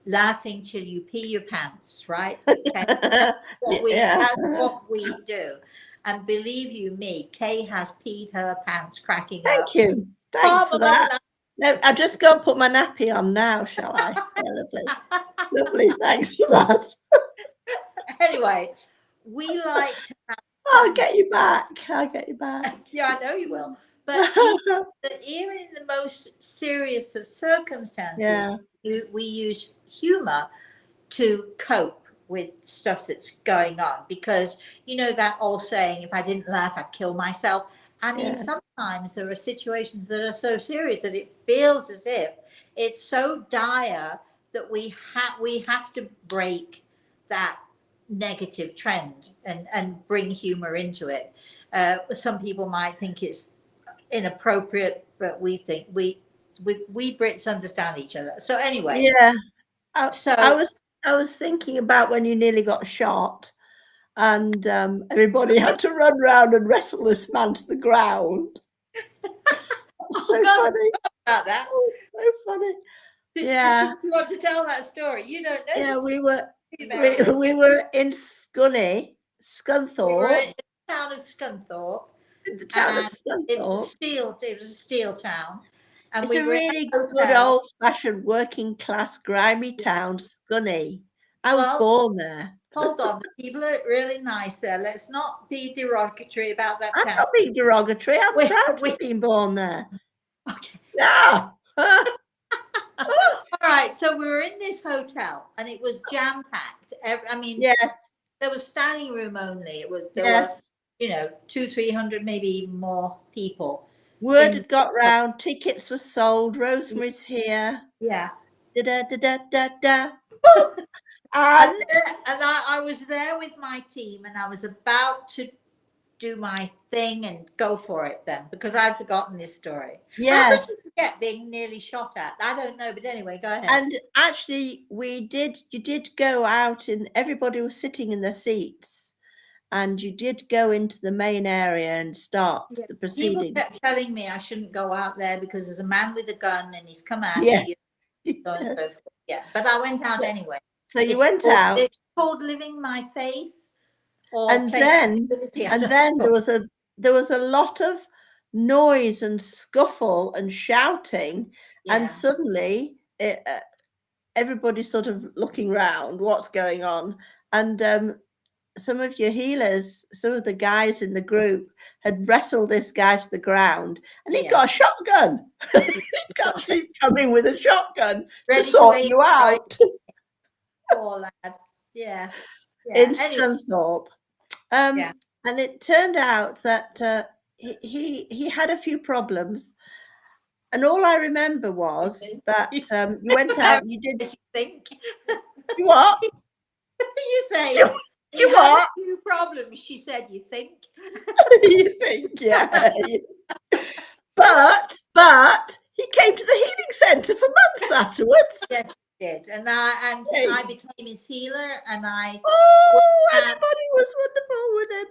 laughing till you pee your pants, right? Okay. That's what we do. And believe you me, Kay has peed her pants cracking up. Thank you. Thanks for that. No, I'll just go and put my nappy on now, shall I? Yeah, lovely. Lovely, thanks for that. Anyway, we like to have I'll get you back. Yeah, I know you will. But even in the most serious of circumstances, we use humor to cope with stuff that's going on, because you know that old saying, if I didn't laugh, I'd kill myself. I mean, sometimes there are situations that are so serious that it feels as if it's so dire that we have to break that negative trend and bring humor into it. Some people might think it's inappropriate, but we think we Brits understand each other. So anyway, I was thinking about when you nearly got shot, and everybody had to run round and wrestle this man to the ground. So funny about that. Oh, so funny. Yeah. You want to tell that story? You don't know. Yeah, we were in Scunthorpe. We were in the town of Scunthorpe. In the town of Scunthorpe. It was a steel town. And it's a really good old-fashioned working class grimy town, Scunny. I was born there. Hold on, the people are really nice there. Let's not be derogatory about that town. I'm not being derogatory. I'm proud to have been born there. Okay. Yeah. All right, so we were in this hotel and it was jam-packed. I mean, there was standing room only. There were, 200-300, maybe even more people. Word had got round. Tickets were sold. Rosemary's here. Yeah. Da-da-da-da-da-da. And I was there with my team, and I was about to do my thing and go for it then, because I'd forgotten this story. How did you forget being nearly shot at? I don't know, but anyway, go ahead. And actually, you did go out, and everybody was sitting in their seats, and you did go into the main area and start the proceedings. People kept telling me I shouldn't go out there because there's a man with a gun and he's come out. Yeah, but I went out anyway. So you went out. It's called living my faith. And then there was a lot of noise and scuffle and shouting, and suddenly everybody's sort of looking round, what's going on, and some of your healers, some of the guys in the group had wrestled this guy to the ground, and he got a shotgun. He got to come in with a shotgun to sort you out. Poor lad. Yeah. In Anyway. Scunthorpe. And it turned out that he had a few problems. And all I remember was that you went out and you did. You think? You what? You say you what? Had a few problems. She said, "You think?" You think? Yeah. But he came to the healing centre for months afterwards. Yes, he did, and I became his healer, and I. Everybody was wonderful with him.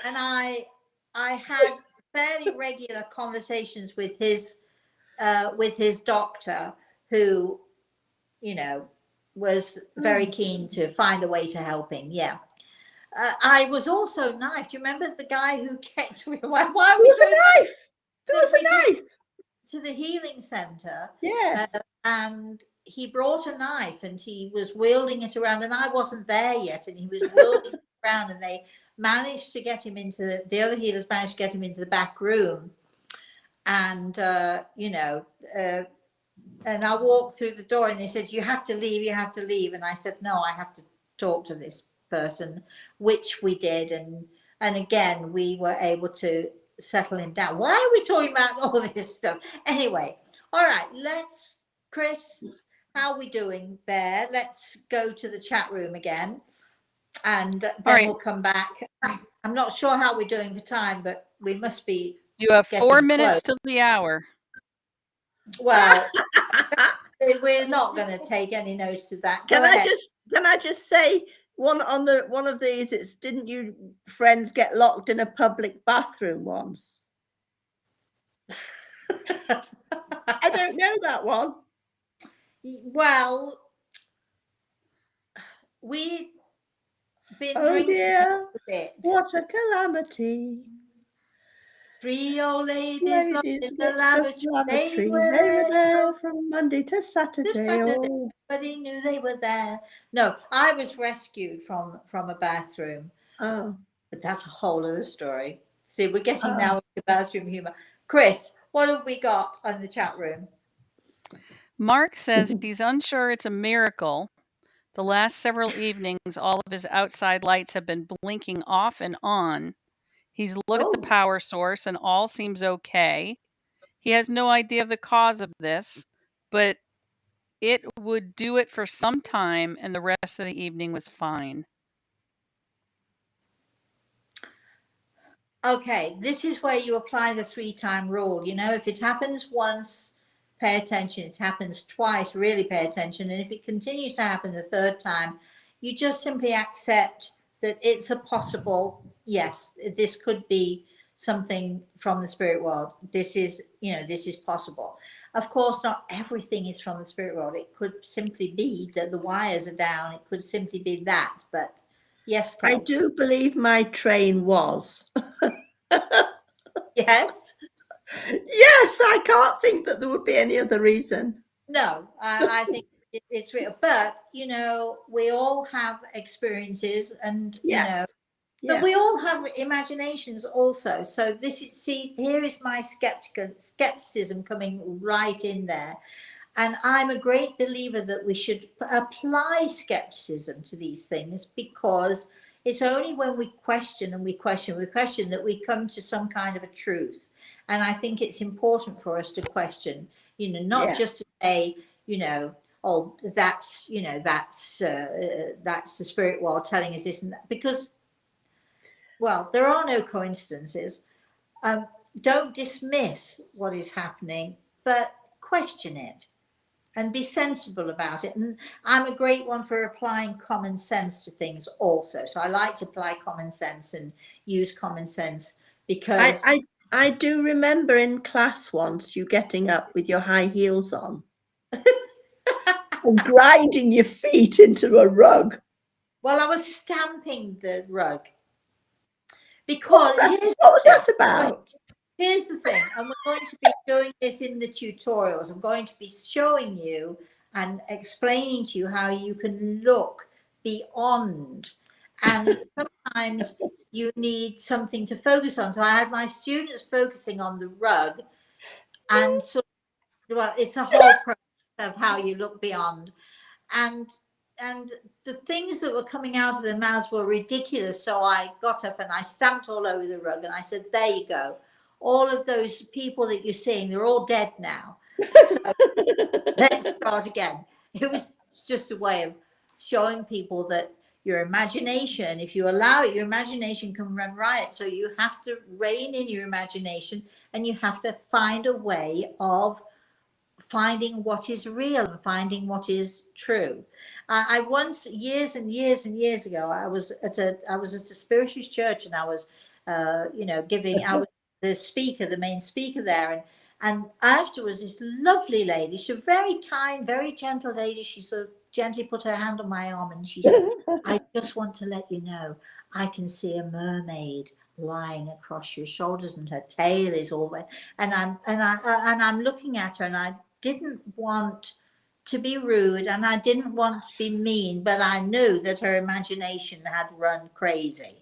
And I had fairly regular conversations with his doctor, who, you know, was very keen to find a way to help him. Yeah. I was also knifed. Do you remember the guy who kept me? Why was a knife? There was a knife to the healing centre. Yes. And he brought a knife and he was wielding it around, and I wasn't there yet, and he was wielding it around, and they managed to get him into the other healers managed to get him into the back room, and and I walked through the door, and they said, "You have to leave, and I said, "No, I have to talk to this person," which we did, and again we were able to settle him down. Why are we talking about all this stuff anyway? All right, Chris, how are we doing there? Let's go to the chat room again, and then we'll come back. I'm not sure how we're doing for time, but we must be. You have 4 minutes till the hour. Well, we're not going to take any notes of that. Can I just say one of these? It's, didn't you friends get locked in a public bathroom once? I don't know that one. Well, we've been drinking dear, a bit. What a calamity. 3 old ladies locked in the lavatory. They were there from Monday to Saturday. Oh. Nobody knew they were there. No, I was rescued from a bathroom. Oh. But that's a whole other story. See, we're getting now into bathroom humor. Chris, what have we got on the chat room? Mark says he's unsure it's a miracle. The last several evenings, all of his outside lights have been blinking off and on. He's looked at the power source and all seems okay. He has no idea of the cause of this, but it would do it for some time, and the rest of the evening was fine. Okay, this is where you apply the 3-time rule. You know, if it happens once, pay attention. It happens twice, really pay attention. And if it continues to happen the 3rd time, you just simply accept that it's a possible, yes, this could be something from the spirit world. This is possible. Of course, not everything is from the spirit world. It could simply be that the wires are down. It could simply be that. But yes, Kel. I do believe my train was. Yes. Yes, I can't think that there would be any other reason. No, I think it's real. But, you know, we all have experiences, and, but we all have imaginations also. So here is my skepticism coming right in there. And I'm a great believer that we should apply skepticism to these things, because it's only when we question and we question that we come to some kind of a truth. And I think it's important for us to question, not just to say, oh, that's the spirit world telling us this and that, because, well, there are no coincidences. Don't dismiss what is happening, but question it. And be sensible about it. And I'm a great one for applying common sense to things also. So I like to apply common sense and use common sense, because I do remember in class once you getting up with your high heels on and grinding your feet into a rug. Well, I was stamping the rug. Because what was that about? Here's the thing, and we're going to be doing this in the tutorials. I'm going to be showing you and explaining to you how you can look beyond And sometimes you need something to focus on. So I had my students focusing on the rug, and so, well, it's a whole process of how you look beyond. And the things that were coming out of their mouths were ridiculous. So I got up and I stamped all over the rug and I said, there you go. All of those people that you're seeing, they're all dead now. So let's start again. It was just a way of showing people that your imagination, if you allow it, your imagination can run riot. So you have to rein in your imagination, and you have to find a way of finding what is real and finding what is true. I once, years and years and years ago, I was at a spiritualist church, and I was, giving. I was the main speaker there, and afterwards, this lovely lady, she's a very kind, very gentle lady. She sort of gently put her hand on my arm, and she said, "I just want to let you know, I can see a mermaid lying across your shoulders, and her tail is all wet." And I'm looking at her, and I didn't want to be rude, and I didn't want to be mean, but I knew that her imagination had run crazy.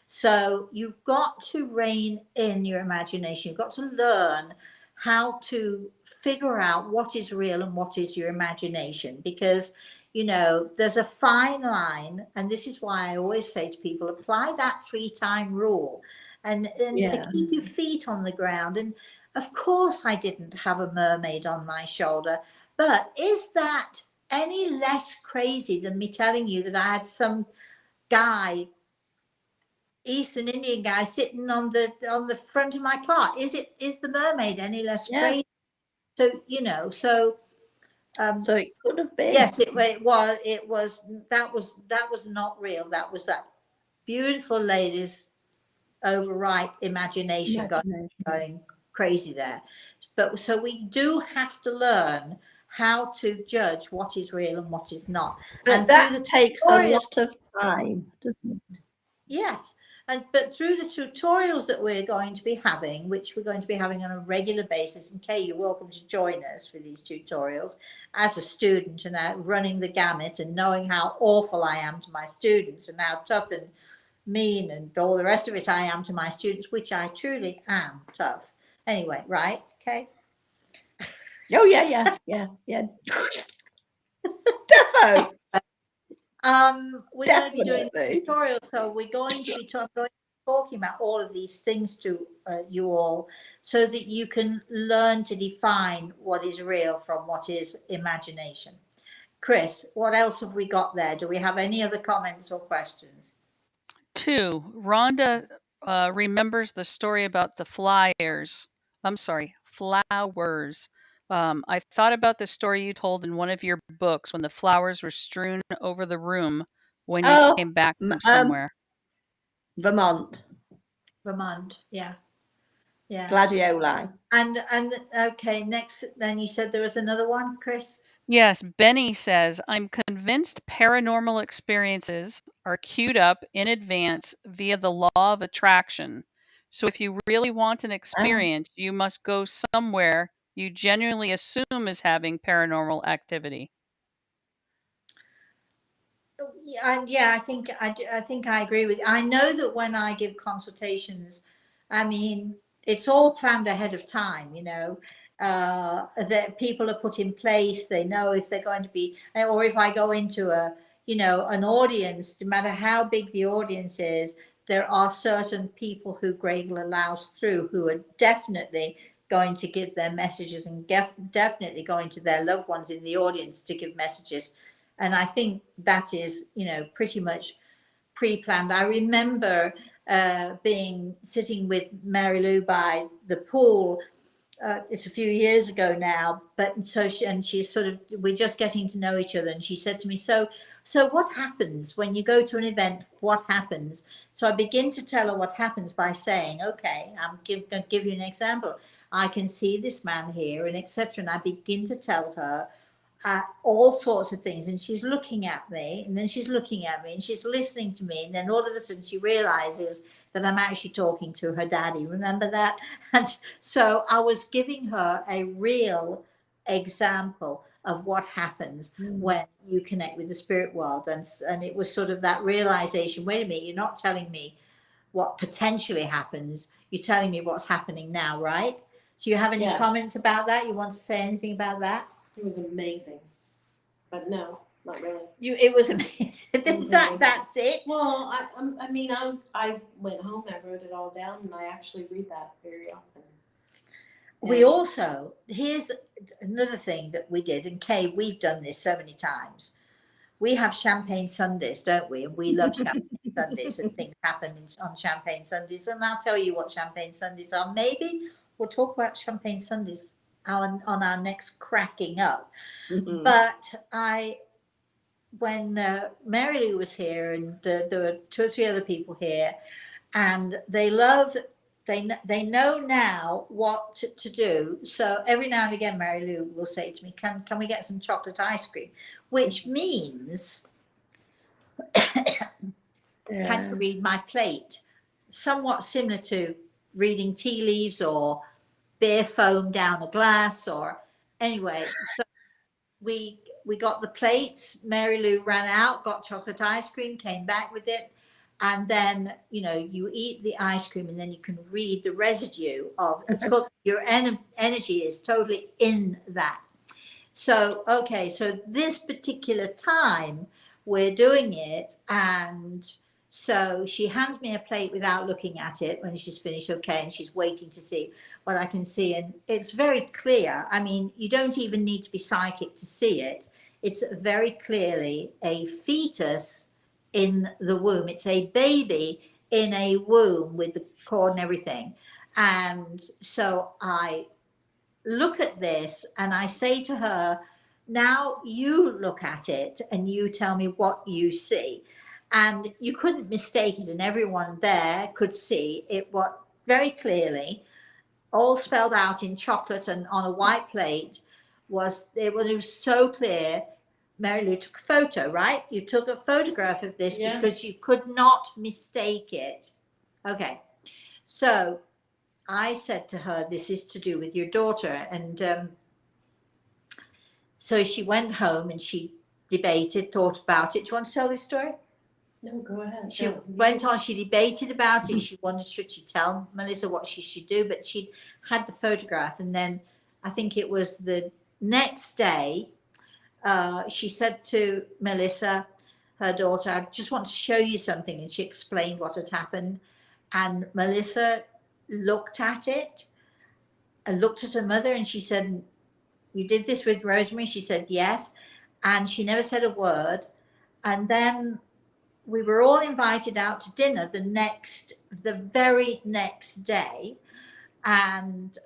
So you've got to rein in your imagination. You've got to learn how to figure out what is real and what is your imagination, because there's a fine line, and this is why I always say to people, apply that 3-time rule, and keep your feet on the ground. And of course I didn't have a mermaid on my shoulder, but is that any less crazy than me telling you that I had some guy, Eastern Indian guy, sitting on the front of my car? Is the mermaid any less crazy? So so it could have been. Yes, it was. That was not real. That was that beautiful lady's overripe imagination going crazy there. But so we do have to learn how to judge what is real and what is not. But and that takes a lot of time, doesn't it? Yes. But through the tutorials that we're going to be having, which we're going to be having on a regular basis, and Kay, you're welcome to join us for these tutorials as a student, and running the gamut and knowing how awful I am to my students and how tough and mean and all the rest of it I am to my students, which I truly am tough. Anyway, right, Kay? Oh, yeah. Defo. We're going to be doing the tutorial, so we're going to be talking about all of these things to you all, so that you can learn to define what is real from what is imagination. Chris, what else have we got there? Do we have any other comments or questions? 2, Rhonda remembers the story about the flowers. I thought about the story you told in one of your books when the flowers were strewn over the room when you came back from somewhere. Vermont, yeah. Gladioli. And okay, next, then you said there was another one, Chris? Yes, Benny says, I'm convinced paranormal experiences are queued up in advance via the law of attraction. So if you really want an experience, you must go somewhere you genuinely assume is having paranormal activity. Yeah, I think I agree with you. I know that when I give consultations, I mean, it's all planned ahead of time, that people are put in place. They know if they're going to be, or if I go into an audience, no matter how big the audience is, there are certain people who Greg allows through who are definitely going to give their messages, and definitely going to their loved ones in the audience to give messages. And I think that is, pretty much pre-planned. I remember sitting with Mary Lou by the pool. It's a few years ago now, but so she's sort of, we're just getting to know each other. And she said to me, so what happens when you go to an event? What happens? So I begin to tell her what happens by saying, okay, I'm going to give you an example. I can see this man here, and etc. And I begin to tell her all sorts of things, and she's looking at me, and then she's looking at me, and she's listening to me, and then all of a sudden she realizes that I'm actually talking to her daddy. Remember that? And so I was giving her a real example, of what happens Mm. when you connect with the spirit world. And it was sort of that realization, wait a minute, you're not telling me what potentially happens, you're telling me what's happening now, right? So you have any Yes. comments about that? You want to say anything about that? It was amazing. But no, not really. It was amazing. That's it? Well, I mean, I went home, I wrote it all down, and I actually read that very often. We also, here's another thing that we did, and Kay, we've done this so many times. We have Champagne Sundays, don't we? And we love Champagne Sundays, and things happen on Champagne Sundays. And I'll tell you what Champagne Sundays are. Maybe we'll talk about Champagne Sundays on our next kRAk-ing up. Mhm. But when Mary Lou was here, and there were 2 or 3 other people here, and they know now what to do. So every now and again, Mary Lou will say to me, can we get some chocolate ice cream? Which means, can you read my plate? Somewhat similar to reading tea leaves or beer foam down a glass, or anyway. So we got the plates. Mary Lou ran out, got chocolate ice cream, came back with it. And then, you eat the ice cream, and then you can read the residue of it's called your energy is totally in that. So, okay, so this particular time we're doing it, and so she hands me a plate without looking at it when she's finished, okay, and she's waiting to see what I can see. And it's very clear. I mean, you don't even need to be psychic to see it. It's very clearly a fetus in the womb. It's a baby in a womb with the cord and everything. And so I look at this and I say to her, now you look at it and you tell me what you see. And you couldn't mistake it, and everyone there could see it very clearly, all spelled out in chocolate and on a white plate. It was so clear. Mary Lou took a photo, right? You took a photograph of this because you could not mistake it. Okay, so I said to her, this is to do with your daughter. And so she went home and she debated, thought about it. Do you want to tell this story? No, go ahead. She went on, she debated about it. She wondered, should she tell Melissa what she should do? But she had the photograph. And then I think it was the next day, she said to Melissa, her daughter, I just want to show you something. And she explained what had happened. And Melissa looked at it and looked at her mother, and she said, you did this with Rosemary? She said, yes. And she never said a word. And then we were all invited out to dinner the very next day. And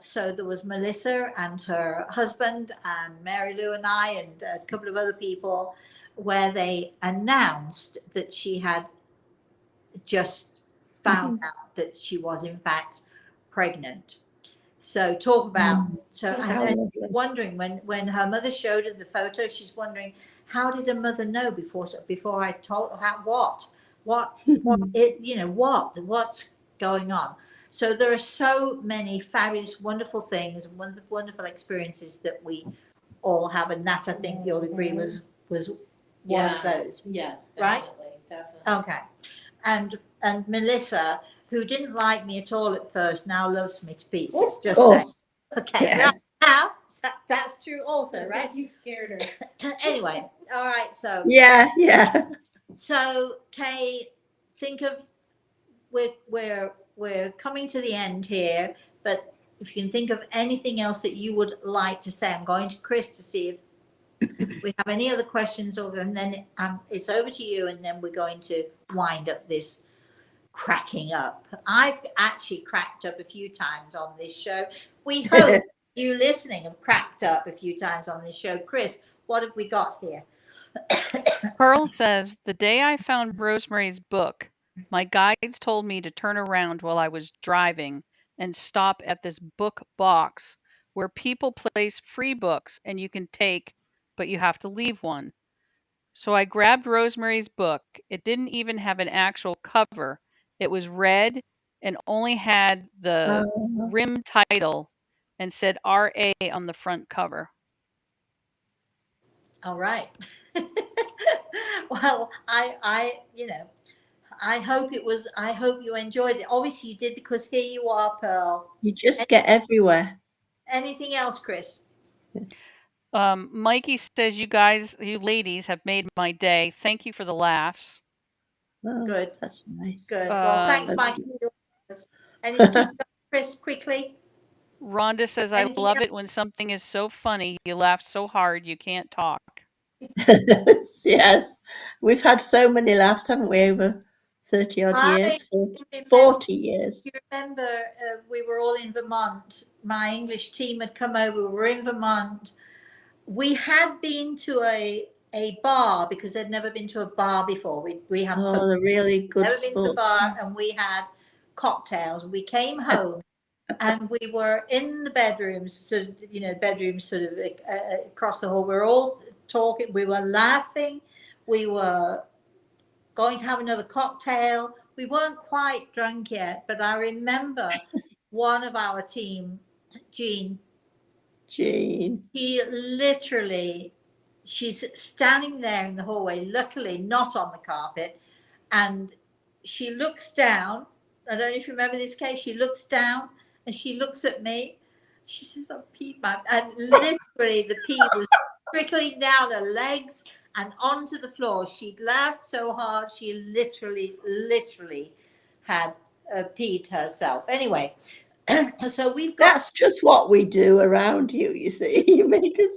so there was Melissa and her husband and Mary Lou and I and a couple of other people, where they announced that she had just found out that she was in fact pregnant. So talk about, and wondering when her mother showed her the photo, she's wondering, how did her mother know before I told her what's going on? So there are so many fabulous, wonderful things and wonderful experiences that we all have, and that I think you'll agree was one of those. Yes, right? Definitely. Okay, and Melissa, who didn't like me at all at first, now loves me to pieces. Just saying. Okay, Yes. now that's true also, right? You scared her. Anyway, all right. So Yeah. So Kay, think of we're coming to the end here, but if you can think of anything else that you would like to say, I'm going to Chris to see if we have any other questions, and then it's over to you, and then we're going to wind up this kRAk-ing up. I've actually cracked up a few times on this show. We hope you listening have cracked up a few times on this show. Chris, what have we got here? Pearl says, the day I found Rosemary's book, my guides told me to turn around while I was driving and stop at this book box where people place free books and you can take, but you have to leave one. So I grabbed Rosemary's book. It didn't even have an actual cover. It was red and only had the rim title and said RA on the front cover. All right. Well, I hope you enjoyed it. Obviously you did, because here you are, Pearl. You just get everywhere. Anything else, Chris? Mikey says, you ladies have made my day. Thank you for the laughs. Oh, Good. that's nice. Good. Well, thanks, Thank Mike. you. Anything, Chris, quickly? Rhonda says, I Anything love else? it when something is so funny, you laugh so hard you can't talk. Yes, we've had so many laughs, haven't we, over 30 odd years, 40 years. You remember we were all in Vermont. My English team had come over. We were in Vermont. We had been to a bar, because they'd never been to a bar before. We have the really good never been to a sports. bar, and we had cocktails. We came home and we were in the bedrooms, sort of, bedrooms sort of across the hall. We were all talking. We were laughing. We were going to have another cocktail. We weren't quite drunk yet, but I remember one of our team, Jean, she literally, she's standing there in the hallway, luckily not on the carpet, and she looks down. I don't know if you remember this case. She looks down and she looks at me. She says, "I peed my," and literally the pee was trickling down her legs and onto the floor. She'd laughed so hard, she literally had peed herself. Anyway, so we've got. That's just what we do around you, you see. You make us.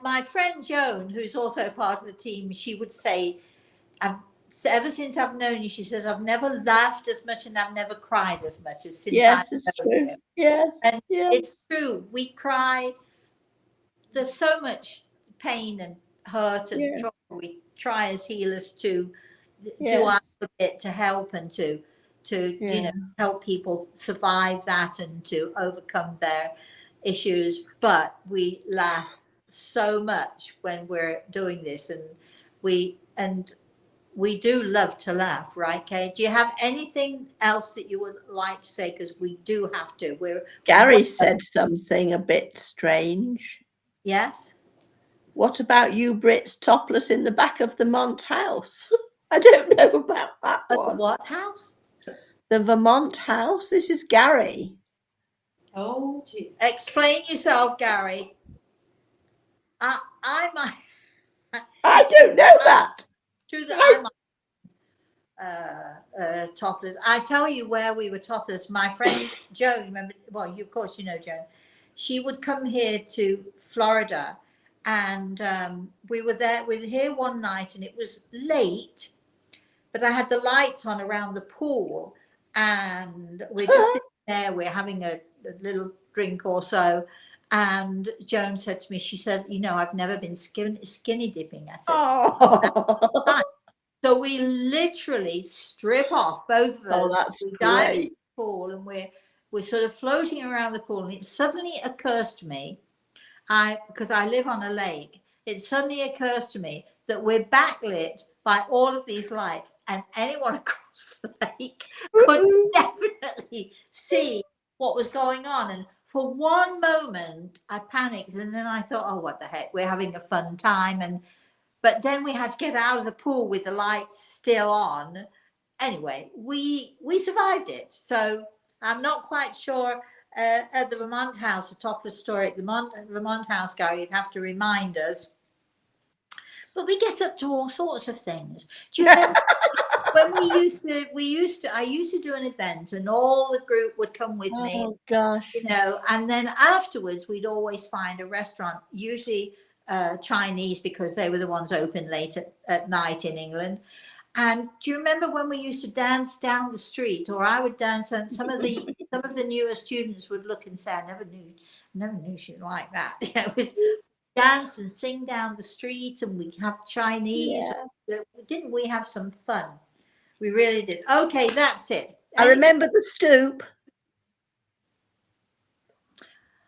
My friend Joan, who's also part of the team, she would say, ever since I've known you, she says, I've never laughed as much and I've never cried as much as since Yes, I've it's known true. you. Yes, And yes. it's true. We cry. There's so much pain and hurt and trauma. We try as healers to do our bit to help and to help people survive that and to overcome their issues. But we laugh so much when we're doing this, and we do love to laugh, right, Kay? Do you have anything else that you would like to say? Because we do have to. Gary said something a bit strange. Yes. What about you Brits topless in the back of the Vermont house? I don't know about that one. What house? The Vermont house. This is Gary. Oh, geez. Explain yourself, Gary. I don't know that. True that I'm topless. I tell you where we were topless. My friend Joan, remember? Well, of course you know Joan. She would come here to Florida, and we were here one night, and it was late, but I had the lights on around the pool, and we're just sitting there. We're having a little drink or so. And Joan said to me, she said, I've never been skinny dipping. I said, oh. So we literally strip off, both of us. Oh, that's we dive great. into the pool, and we're sort of floating around the pool. And it suddenly occurs to me, because I live on a lake, it suddenly occurs to me that we're backlit by all of these lights, and anyone across the lake could definitely see what was going on. And for one moment I panicked, and then I thought, oh, what the heck, we're having a fun time. But then we had to get out of the pool with the lights still on. Anyway, we survived it. So I'm not quite sure at the Vermont house, the topless story at the Vermont house, Gary, you'd have to remind us. But we get up to all sorts of things. Do you remember when I used to do an event, and all the group would come with me. Oh gosh. And then afterwards we'd always find a restaurant, usually Chinese, because they were the ones open late at night in England. And do you remember when we used to dance down the street, or I would dance, and some of the newer students would look and say, I never knew she'd like that. We'd dance and sing down the street, and we'd have Chinese. Didn't we have some fun? We really did. Okay, that's it. I remember the stoop.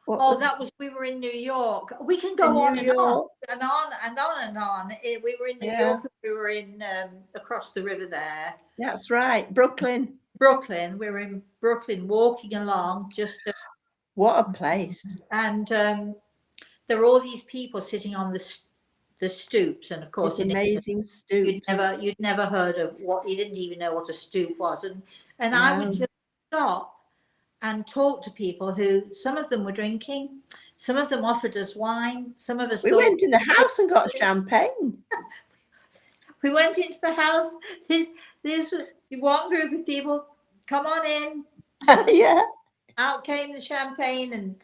We were in New York. We can go on and on and on and on and on. We were in New York. We were in across the river there. That's right, Brooklyn. We were in Brooklyn, walking along. What a place! And there are all these people sitting on the stoops, and of course, It's amazing stoops. you'd never heard of what, you didn't even know what a stoop was, and No. I would just stop and talk to people who, some of them were drinking, some of them offered us wine, some of us We went in the house and got champagne. We went into the house. There's one group of people. Come on in. Yeah. Out came the champagne, and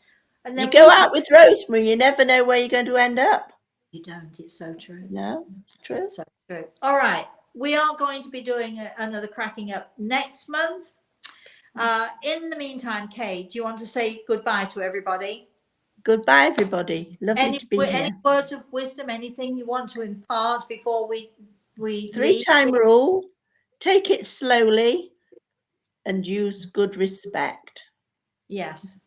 then You go out with Rosemary, you never know where you're going to end up. You don't. It's so true. No, it's true. So true. All right, we are going to be doing another cracking up next month. In the meantime, Kay, do you want to say goodbye to everybody? Goodbye, everybody. Lovely to be here. Any words of wisdom? Anything you want to impart before we leave? 3-time rule. Take it slowly and use good respect. Yes.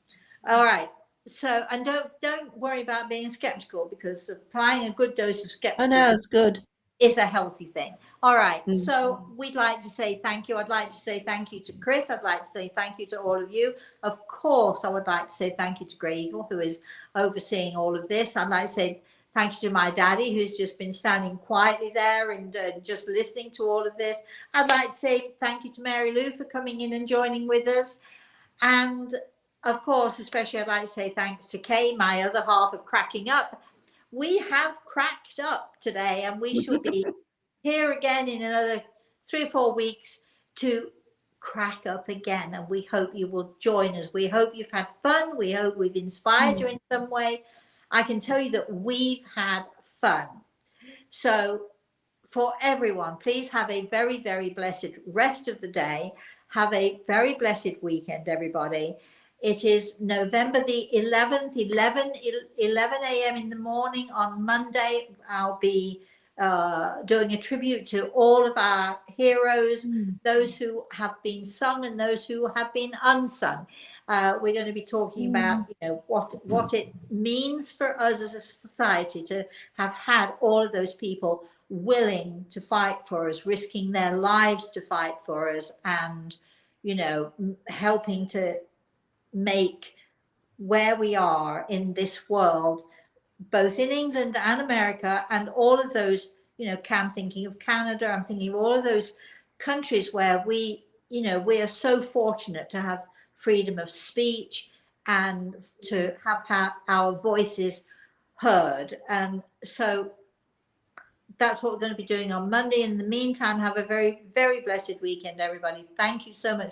All right. So, and don't worry about being skeptical, because applying a good dose of I skepticism know, it's good. is a healthy thing. All right. So we'd like to say thank you. I'd like to say thank you to Chris. I'd like to say thank you to all of you. Of course, I would like to say thank you to Grey Eagle, who is overseeing all of this. I'd like to say thank you to my daddy, who's just been standing quietly there and just listening to all of this. I'd like to say thank you to Mary Lou for coming in and joining with us. And of course, especially I'd like to say thanks to Kay, my other half of Cracking Up. We have cracked up today, and we shall be here again in another 3 or 4 weeks to crack up again. And we hope you will join us. We hope you've had fun. We hope we've inspired you in some way. I can tell you that we've had fun. So for everyone, please have a very, very blessed rest of the day. Have a very blessed weekend, everybody. It is November the 11th, 11 a.m. in the morning on Monday. I'll be doing a tribute to all of our heroes, those who have been sung and those who have been unsung. We're going to be talking about, what it means for us as a society to have had all of those people willing to fight for us, risking their lives to fight for us, and helping to make where we are in this world, both in England and America, and all of those, I'm thinking of Canada, I'm thinking of all of those countries where we are so fortunate to have freedom of speech and to have our voices heard. And so that's what we're going to be doing on Monday. In the meantime, have a very, very blessed weekend, everybody. Thank you so much.